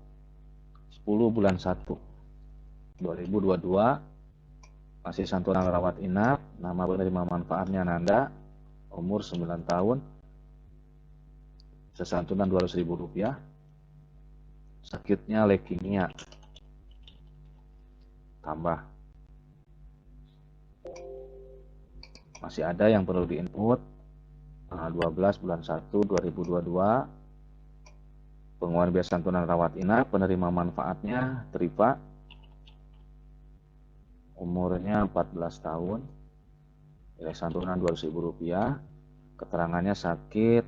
10 bulan 1 2022, masih santunan rawat inap, nama penerima manfaatnya Nanda, umur 9 tahun, sesantunan Rp200.000, sakitnya leukemia. Tambah. Masih ada yang perlu diinput, tanggal 12 bulan 1 2022, pengeluaran biaya santunan rawat inap, penerima manfaatnya Tripa, umurnya 14 tahun, nilai santunan Rp200.000, keterangannya sakit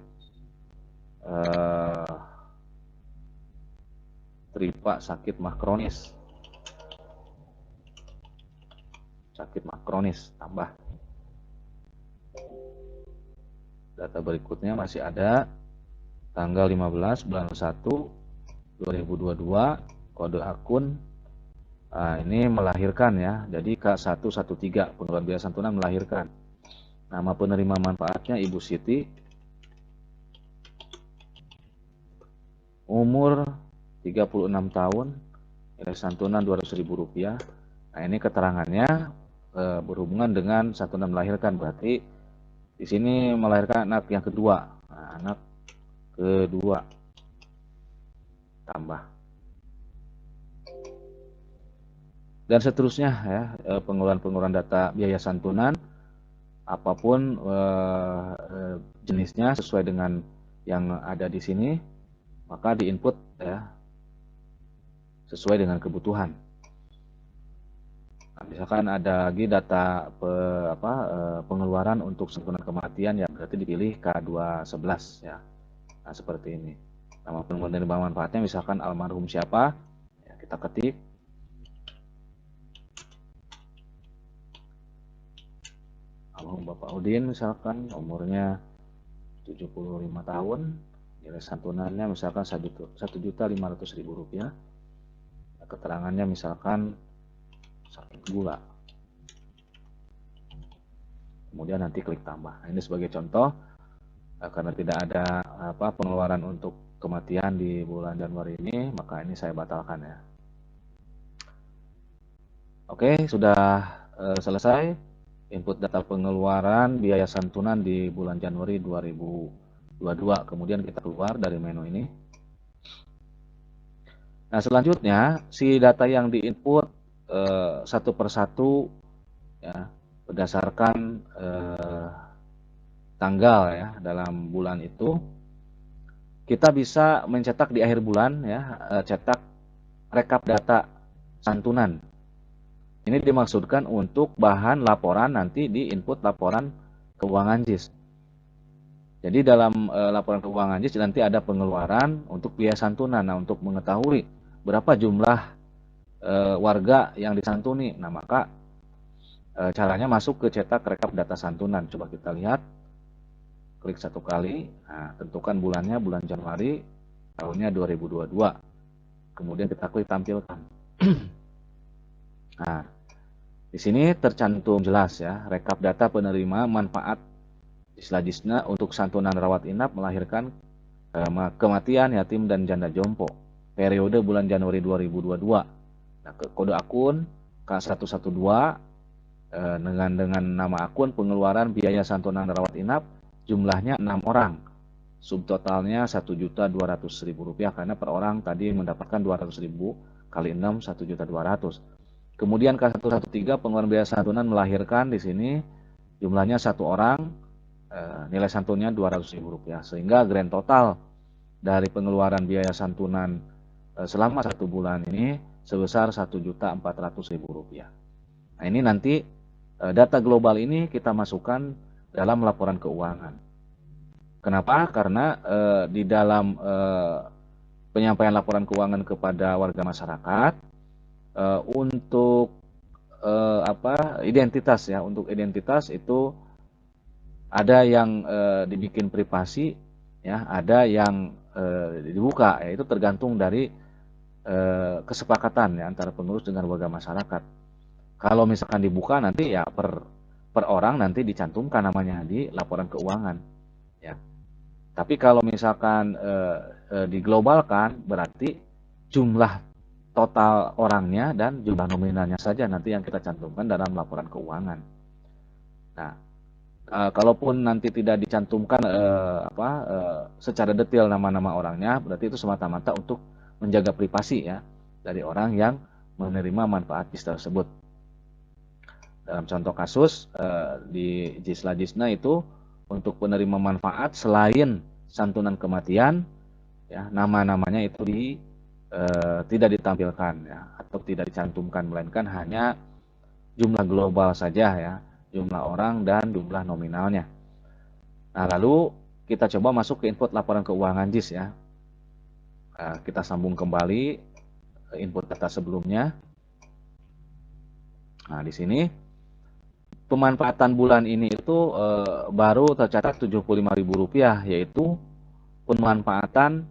Tripa sakit mah kronis. Tambah. Data berikutnya masih ada, tanggal 15 bulan 1 2022, kode akun ini melahirkan ya, jadi K113, pengeluaran biaya santunan melahirkan. Nama penerima manfaatnya Ibu Siti, umur 36 tahun, nilai santunan Rp200.000. Nah, ini keterangannya berhubungan dengan santunan melahirkan, berarti di sini melahirkan anak yang kedua. Nah, anak kedua tambah dan seterusnya ya, pengeluaran data biaya santunan apapun jenisnya sesuai dengan yang ada di sini, maka diinput ya sesuai dengan kebutuhan. Nah, misalkan ada lagi data pengeluaran untuk santunan kematian, ya berarti dipilih K211 ya. Nah, seperti ini. Nama penerima manfaatnya misalkan almarhum siapa, ya, kita ketik. Almarhum Bapak Udin misalkan umurnya 75 tahun, nilai santunannya misalkan Rp1.500.000. Keterangannya misalkan sakit gula. Kemudian nanti klik tambah. Nah, ini sebagai contoh, karena tidak ada pengeluaran untuk kematian di bulan Januari ini, maka ini saya batalkan ya. Oke, sudah selesai input data pengeluaran biaya santunan di bulan Januari 2022. Kemudian kita keluar dari menu ini. Nah, selanjutnya si data yang diinput satu persatu ya berdasarkan tanggal ya dalam bulan itu, kita bisa mencetak di akhir bulan ya, cetak rekap data santunan. Ini dimaksudkan untuk bahan laporan nanti di input laporan keuangan JIS. Jadi dalam laporan keuangan JIS nanti ada pengeluaran untuk biaya santunan. Nah, untuk mengetahui berapa jumlah warga yang disantuni, nah maka caranya masuk ke cetak rekap data santunan. Coba kita lihat, klik satu kali, nah, tentukan bulannya bulan Januari, tahunnya 2022. Kemudian kita klik tampilkan. Nah, di sini tercantum jelas ya, rekap data penerima manfaat Jisla-Jisna untuk santunan rawat inap melahirkan kematian yatim dan janda jompo periode bulan Januari 2022. Nah, kode akun K112 dengan nama akun pengeluaran biaya santunan rawat inap jumlahnya 6 orang. Subtotalnya Rp1.200.000 karena per orang tadi mendapatkan 200.000 kali 6 1.200.000. Kemudian K113 pengeluaran biaya santunan melahirkan di sini jumlahnya 1 orang, nilai santunnya Rp200.000, sehingga grand total dari pengeluaran biaya santunan selama 1 bulan ini sebesar Rp1.400.000. Nah, ini nanti data global ini kita masukkan dalam laporan keuangan. Kenapa? Karena di dalam penyampaian laporan keuangan kepada warga masyarakat untuk identitas ya, untuk identitas itu ada yang dibikin privasi ya, ada yang dibuka ya, itu tergantung dari kesepakatan ya antara pengurus dengan warga masyarakat. Kalau misalkan dibuka nanti ya per orang nanti dicantumkan namanya di laporan keuangan ya. Tapi kalau misalkan diglobalkan berarti jumlah total orangnya dan jumlah nominalnya saja nanti yang kita cantumkan dalam laporan keuangan. Nah, kalaupun nanti tidak dicantumkan secara detail nama-nama orangnya, berarti itu semata-mata untuk menjaga privasi ya dari orang yang menerima manfaat JIS tersebut. Dalam contoh kasus di Jisla-Jisna itu untuk penerima manfaat selain santunan kematian ya, nama-namanya itu tidak ditampilkan ya, atau tidak dicantumkan, melainkan hanya jumlah global saja ya, jumlah orang dan jumlah nominalnya. Nah, lalu kita coba masuk ke input laporan keuangan JIS ya. Kita sambung kembali input data sebelumnya. Nah, di sini pemanfaatan bulan ini itu baru tercatat Rp75.000, yaitu pemanfaatan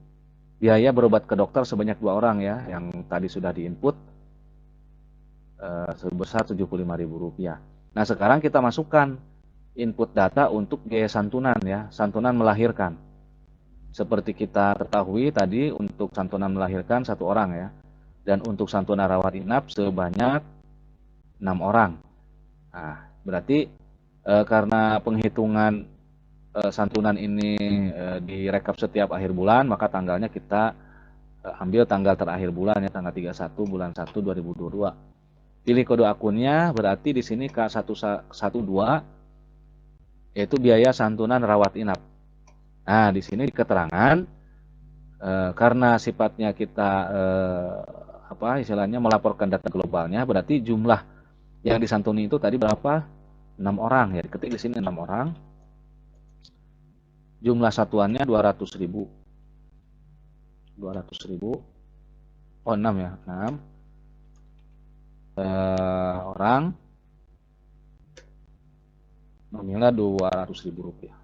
biaya berobat ke dokter sebanyak 2 orang ya, yang tadi sudah diinput sebesar Rp75.000. Nah, sekarang kita masukkan input data untuk biaya santunan ya, santunan melahirkan. Seperti kita ketahui tadi untuk santunan melahirkan 1 orang ya, dan untuk santunan rawat inap sebanyak 6 orang. Nah, berarti karena penghitungan santunan ini direkap setiap akhir bulan, maka tanggalnya kita ambil tanggal terakhir bulan ya, tanggal 31 bulan 1 2022. Pilih kode akunnya, berarti di sini K112 yaitu biaya santunan rawat inap. Nah, di sini di keterangan karena sifatnya kita istilahnya melaporkan data globalnya, berarti jumlah yang disantuni itu tadi berapa? 6 orang ya, diketik di sini 6 orang. Jumlah satuannya 200.000. 200.000. Oh, 6 ya, 6 orang. Nominal 200.000 rupiah.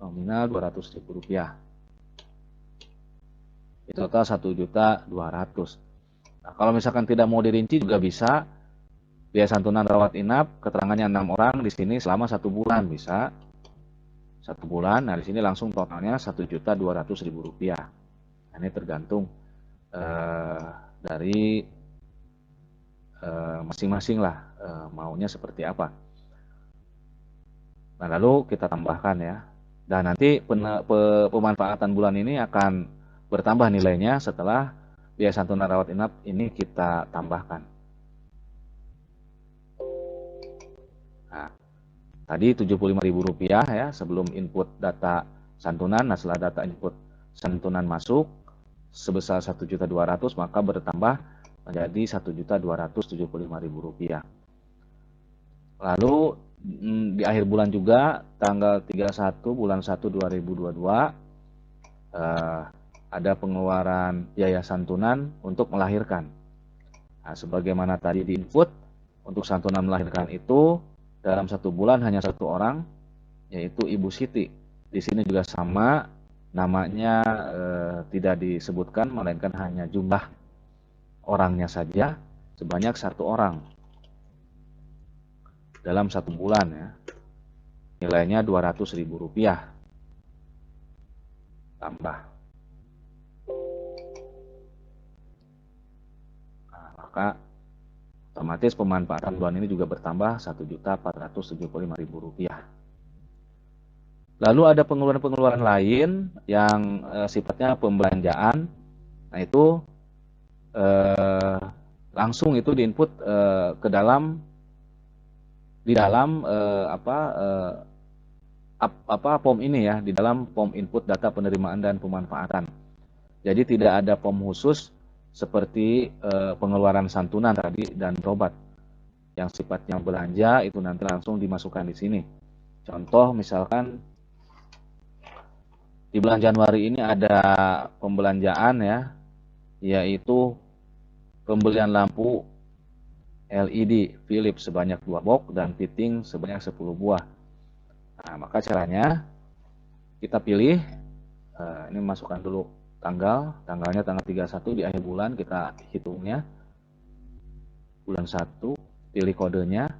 Nominal 200.000 rupiah. Itu total 1.200.000. Nah, kalau misalkan tidak mau dirinci juga bisa. Biaya santunan rawat inap, keterangannya 6 orang di sini selama 1 bulan bisa. 1 bulan, nah di sini langsung totalnya 1.200.000 rupiah. Nah, ini tergantung dari masing-masing lah maunya seperti apa. Nah, lalu kita tambahkan ya. Dan nanti pemanfaatan bulan ini akan bertambah nilainya setelah biaya santunan rawat inap ini kita tambahkan. Nah, tadi Rp75.000 ya sebelum input data santunan. Nah, setelah data input santunan masuk sebesar 1.200.000, maka bertambah menjadi Rp1.275.000. Lalu di akhir bulan juga tanggal 31 bulan 1 2022 ada pengeluaran biaya santunan untuk melahirkan. Nah, sebagaimana tadi di input, untuk santunan melahirkan itu dalam 1 bulan hanya 1 orang, yaitu Ibu Siti. Di sini juga sama, namanya tidak disebutkan, melainkan hanya jumlah orangnya saja sebanyak 1 orang dalam 1 bulan ya. Nilainya Rp200.000 tambah. Nah, maka otomatis pemanfaatan bulan ini juga bertambah Rp1.475.000. Lalu ada pengeluaran-pengeluaran lain yang sifatnya pembelanjaan. Nah, itu langsung itu diinput ke dalam POM ini ya, di dalam POM input data penerimaan dan pemanfaatan. Jadi tidak ada POM khusus seperti pengeluaran santunan tadi dan berobat. Yang sifatnya belanja itu nanti langsung dimasukkan di sini. Contoh misalkan di bulan Januari ini ada pembelanjaan ya, yaitu pembelian lampu LED Philips sebanyak 2 box dan fitting sebanyak 10 buah. Nah, maka caranya kita pilih, ini masukkan dulu tanggalnya tanggal 31 di akhir bulan, kita hitungnya bulan 1, pilih kodenya.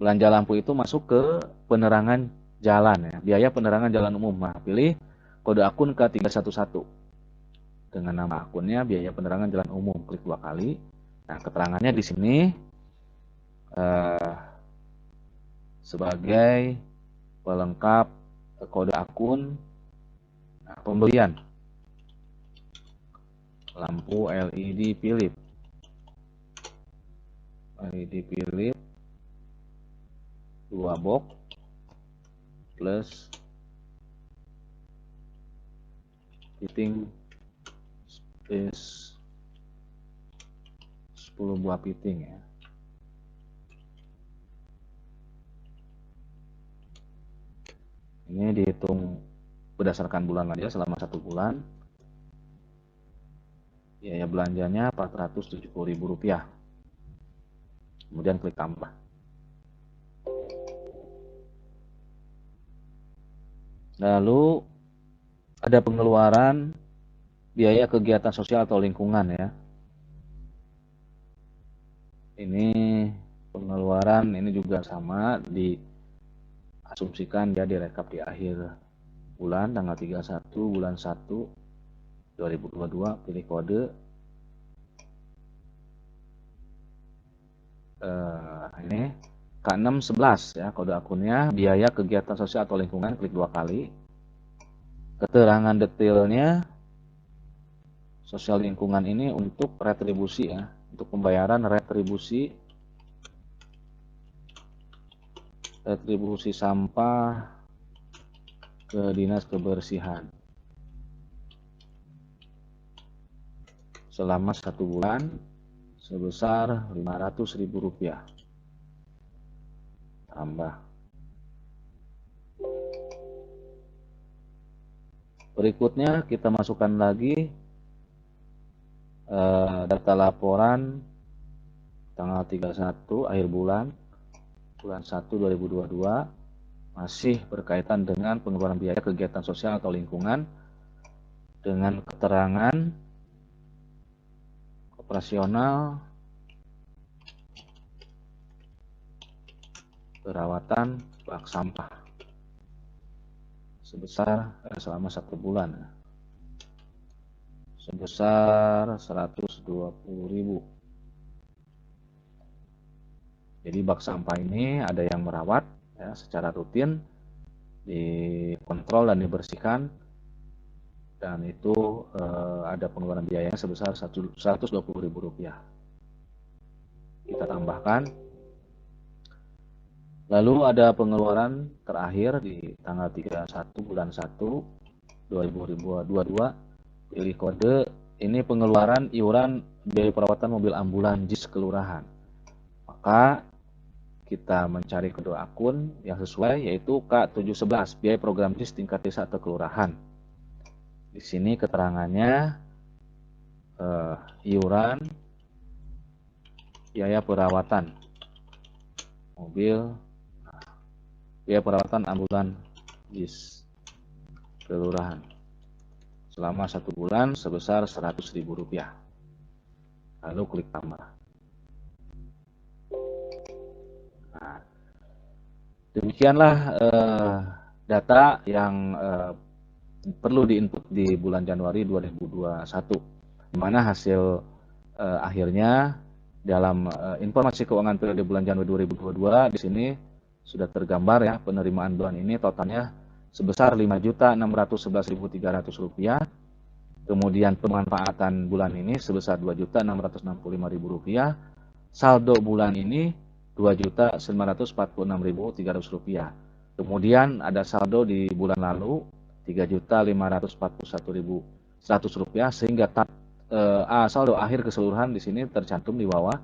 Belanja lampu itu masuk ke penerangan jalan ya, biaya penerangan jalan umum. Nah, pilih kode akun K311 dengan nama akunnya biaya penerangan jalan umum, klik 2 kali. Nah, keterangannya di sini sebagai pelengkap kode akun pembelian lampu LED Philips. LED Philips 2 box plus fitting space 10 buah fitting ya. Ini dihitung berdasarkan bulan aja selama 1 bulan. Biaya belanjanya Rp470.000. Kemudian klik tambah. Lalu ada pengeluaran biaya kegiatan sosial atau lingkungan ya. Ini pengeluaran ini juga sama, diasumsikan dia direkap di akhir bulan tanggal 31 bulan 1 2022, pilih kode. ini K611 ya, kode akunnya, biaya kegiatan sosial atau lingkungan, klik 2 kali. Keterangan detailnya, sosial lingkungan ini untuk retribusi ya, untuk pembayaran retribusi sampah ke Dinas Kebersihan selama 1 bulan sebesar Rp500.000. Tambah. Berikutnya kita masukkan lagi data laporan tanggal 31 akhir bulan 1 2022, masih berkaitan dengan pengeluaran biaya kegiatan sosial atau lingkungan dengan keterangan operasional perawatan bak sampah sebesar selama 1 bulan sebesar 120.000. Jadi bak sampah ini ada yang merawat ya, secara rutin, dikontrol dan dibersihkan, dan itu ada pengeluaran biayanya sebesar Rp120.000. Kita tambahkan. Lalu ada pengeluaran terakhir di tanggal 31 bulan 1 2022, pilih kode. Ini pengeluaran iuran biaya perawatan mobil ambulan JIS kelurahan. Maka kita mencari kode akun yang sesuai, yaitu K711, biaya program JIS tingkat desa atau kelurahan. Di sini keterangannya iuran biaya perawatan mobil, biaya perawatan ambulan JIS kelurahan selama 1 bulan sebesar Rp100.000. Lalu klik tambah. Nah, demikianlah data yang perlu diinput di bulan Januari 2021, di mana hasil akhirnya dalam informasi keuangan periode bulan Januari 2022 di sini sudah tergambar ya, penerimaan bulan ini totalnya sebesar Rp5.611.300. Kemudian pemanfaatan bulan ini sebesar Rp2.665.000. Saldo bulan ini Rp2.946.300. Kemudian ada saldo di bulan lalu Rp3.541.100, sehingga saldo akhir keseluruhan di sini tercantum di bawah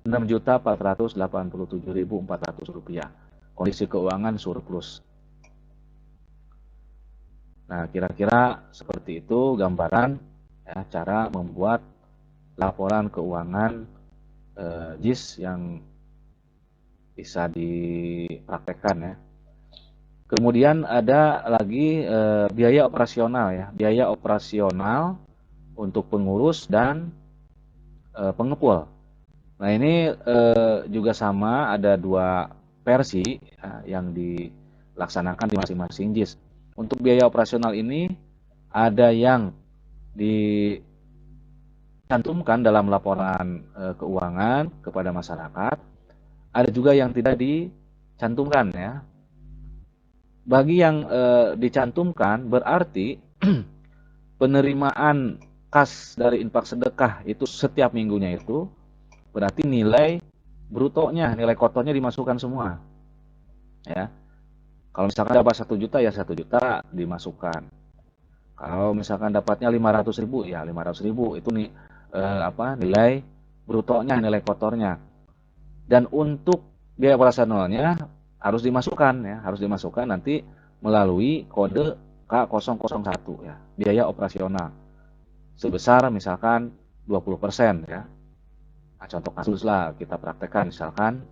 Rp6.487.400. Kondisi keuangan surplus. Nah, kira-kira seperti itu gambaran ya, cara membuat laporan keuangan JIS yang bisa dipraktekkan ya. Kemudian ada lagi biaya operasional ya, biaya operasional untuk pengurus dan pengepul. Nah, ini juga sama, ada 2 versi yang dilaksanakan di masing-masing JIS. Untuk biaya operasional ini ada yang dicantumkan dalam laporan keuangan kepada masyarakat, ada juga yang tidak dicantumkan ya. Bagi yang dicantumkan berarti penerimaan kas dari infak sedekah itu setiap minggunya itu berarti nilai brutonya, nilai kotornya dimasukkan semua ya. Kalau misalkan dapat 1 juta ya 1 juta dimasukkan. Kalau misalkan dapatnya 500.000 ya 500.000 itu nih nilai brutonya, nilai kotornya. Dan untuk biaya operasionalnya harus dimasukkan ya, harus dimasukkan nanti melalui kode K001 ya, biaya operasional sebesar misalkan 20% ya. Nah, contoh kasus lah kita praktekkan, misalkan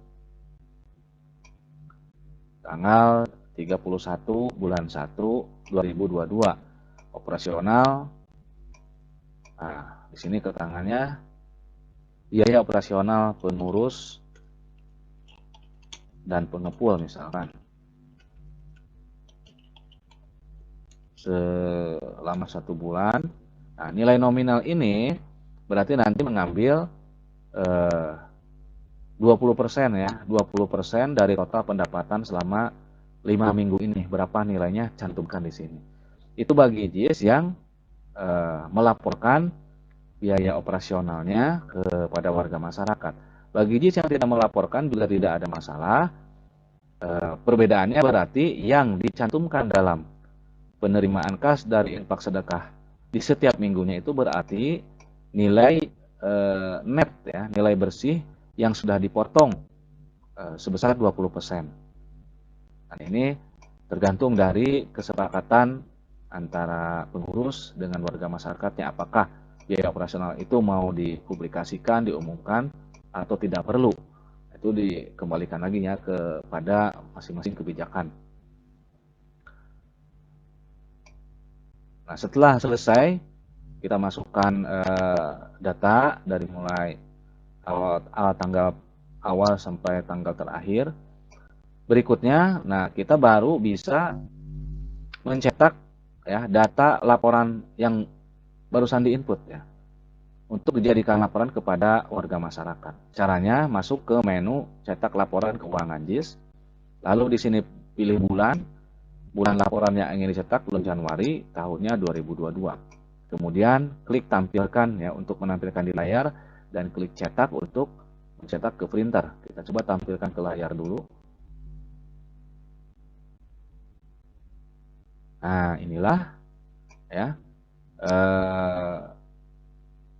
tanggal 31 bulan 1 2022 operasional. Nah, di sini keterangannya biaya operasional pengurus dan pengepul misalkan selama 1 bulan. Nah, nilai nominal ini berarti nanti mengambil 20% ya, 20% dari total pendapatan selama 5 minggu ini. Berapa nilainya? Cantumkan di sini. Itu bagi JIS yang melaporkan biaya operasionalnya kepada warga masyarakat. Bagi JIS yang tidak melaporkan juga tidak ada masalah. Perbedaannya berarti yang dicantumkan dalam penerimaan kas dari infak sedekah di setiap minggunya itu berarti nilai net ya, nilai bersih yang sudah dipotong sebesar 20%. Dan ini tergantung dari kesepakatan antara pengurus dengan warga masyarakatnya, apakah biaya operasional itu mau dipublikasikan, diumumkan atau tidak perlu. Itu dikembalikan lagi ya kepada masing-masing kebijakan. Nah, setelah selesai kita masukkan data dari mulai tanggal awal sampai tanggal terakhir. Berikutnya, nah kita baru bisa mencetak ya data laporan yang barusan diinput ya untuk dijadikan laporan kepada warga masyarakat. Caranya masuk ke menu cetak laporan keuangan JIS. Lalu di sini pilih bulan laporan yang ingin dicetak bulan Januari tahunnya 2022. Kemudian klik tampilkan ya untuk menampilkan di layar dan klik cetak untuk mencetak ke printer. Kita coba tampilkan ke layar dulu. Nah, inilah ya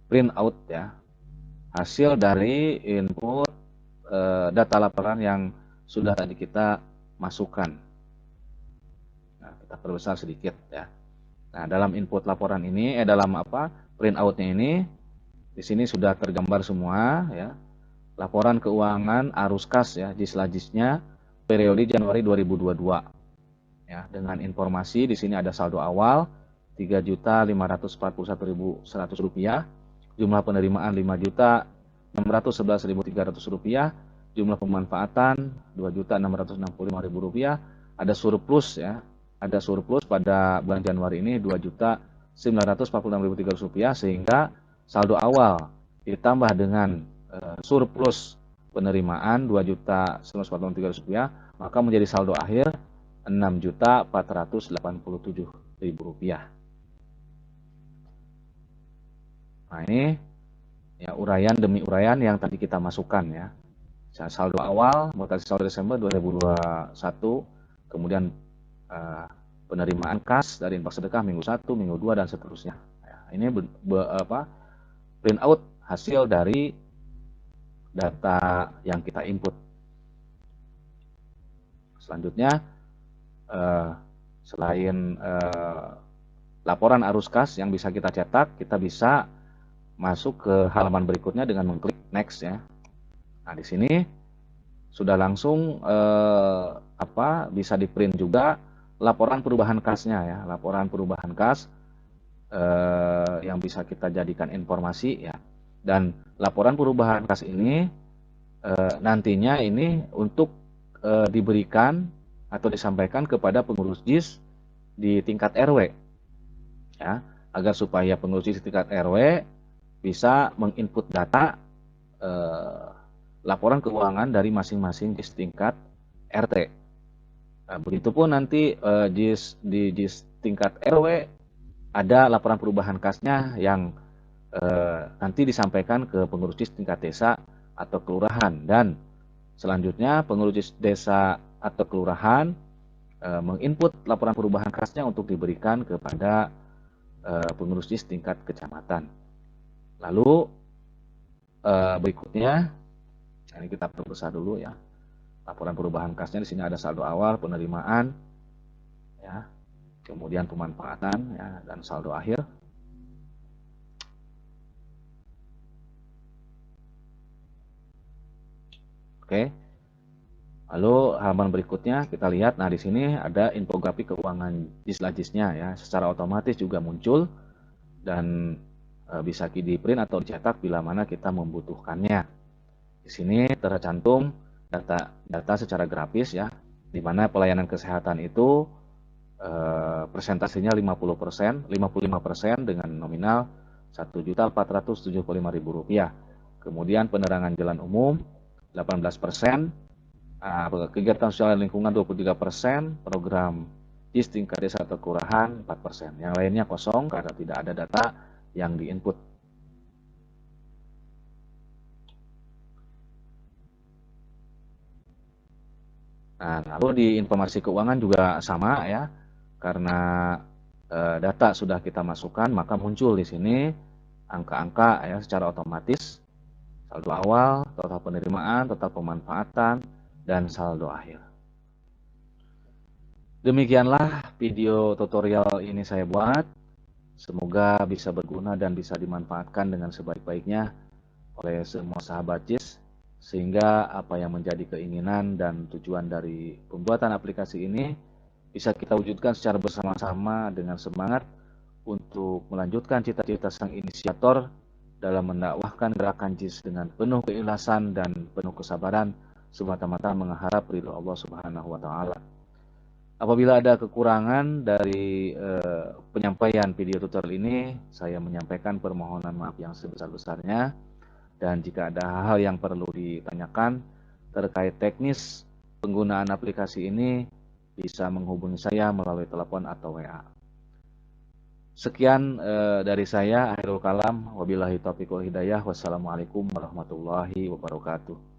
print out ya hasil dari input data laporan yang sudah tadi kita masukkan. Nah, kita perbesar sedikit ya. Nah, dalam input laporan ini dalam print outnya ini di sini sudah tergambar semua ya. Laporan keuangan arus kas ya JIS-Lajisnya periode Januari 2022. Ya, dengan informasi di sini ada saldo awal Rp3.541.100, jumlah penerimaan Rp5.611.300, jumlah pemanfaatan Rp2.665.000, ada surplus ya, ada surplus pada bulan Januari ini Rp2.946.300, sehingga saldo awal ditambah dengan surplus penerimaan Rp2.946.300, maka menjadi saldo akhir Rp6.487.000. Nah, ini ya uraian demi uraian yang tadi kita masukkan ya. Saldo awal mutasi saldo Desember 2021, kemudian penerimaan kas dari infak sedekah minggu 1, minggu 2 dan seterusnya. Ya, ini print out hasil dari data yang kita input. Selanjutnya selain laporan arus kas yang bisa kita cetak, kita bisa masuk ke halaman berikutnya dengan mengklik next ya. Nah, di sini sudah langsung bisa di print juga laporan perubahan kasnya ya, laporan perubahan kas yang bisa kita jadikan informasi ya. Dan laporan perubahan kas ini nantinya ini untuk diberikan atau disampaikan kepada pengurus JIS di tingkat RW ya, agar supaya pengurus JIS di tingkat RW bisa menginput data laporan keuangan dari masing-masing JIS tingkat RT. Nah, begitupun nanti di JIS tingkat RW ada laporan perubahan kasnya yang nanti disampaikan ke pengurus JIS tingkat desa atau kelurahan, dan selanjutnya pengurus JIS desa atau kelurahan menginput laporan perubahan kasnya untuk diberikan kepada pengurus JIS tingkat kecamatan. Lalu berikutnya ini kita perbesar dulu ya. Laporan perubahan kasnya di sini ada saldo awal, penerimaan ya, kemudian pemanfaatan ya, dan saldo akhir. Oke. Lalu halaman berikutnya kita lihat, nah di sini ada infografik keuangan JIS-Lajisnya ya, secara otomatis juga muncul dan bisa di print atau dicetak bila mana kita membutuhkannya. Di sini tercantum data secara grafis ya, di mana pelayanan kesehatan itu persentasenya 50%, 55% dengan nominal Rp1.475.000. Kemudian penerangan jalan umum 18%, kegiatan sosial dan lingkungan 23%, program JIS tingkat desa atau kelurahan 4%. Yang lainnya kosong karena tidak ada data yang diinput. Nah, lalu di informasi keuangan juga sama ya, karena data sudah kita masukkan, maka muncul di sini angka-angka ya secara otomatis, saldo awal, total penerimaan, total pemanfaatan, dan saldo akhir. Demikianlah video tutorial ini saya buat. Semoga bisa berguna dan bisa dimanfaatkan dengan sebaik-baiknya oleh semua sahabat JIS, sehingga apa yang menjadi keinginan dan tujuan dari pembuatan aplikasi ini bisa kita wujudkan secara bersama-sama dengan semangat untuk melanjutkan cita-cita sang inisiator dalam mendakwahkan gerakan JIS dengan penuh keikhlasan dan penuh kesabaran, semata-mata mengharap ridho Allah Subhanahu wa Ta'ala. Apabila ada kekurangan dari penyampaian video tutorial ini, saya menyampaikan permohonan maaf yang sebesar-besarnya. Dan jika ada hal-hal yang perlu ditanyakan terkait teknis penggunaan aplikasi ini, bisa menghubungi saya melalui telepon atau WA. Sekian dari saya, akhirul kalam. Wabillahi taufiq wal hidayah. Wassalamualaikum warahmatullahi wabarakatuh.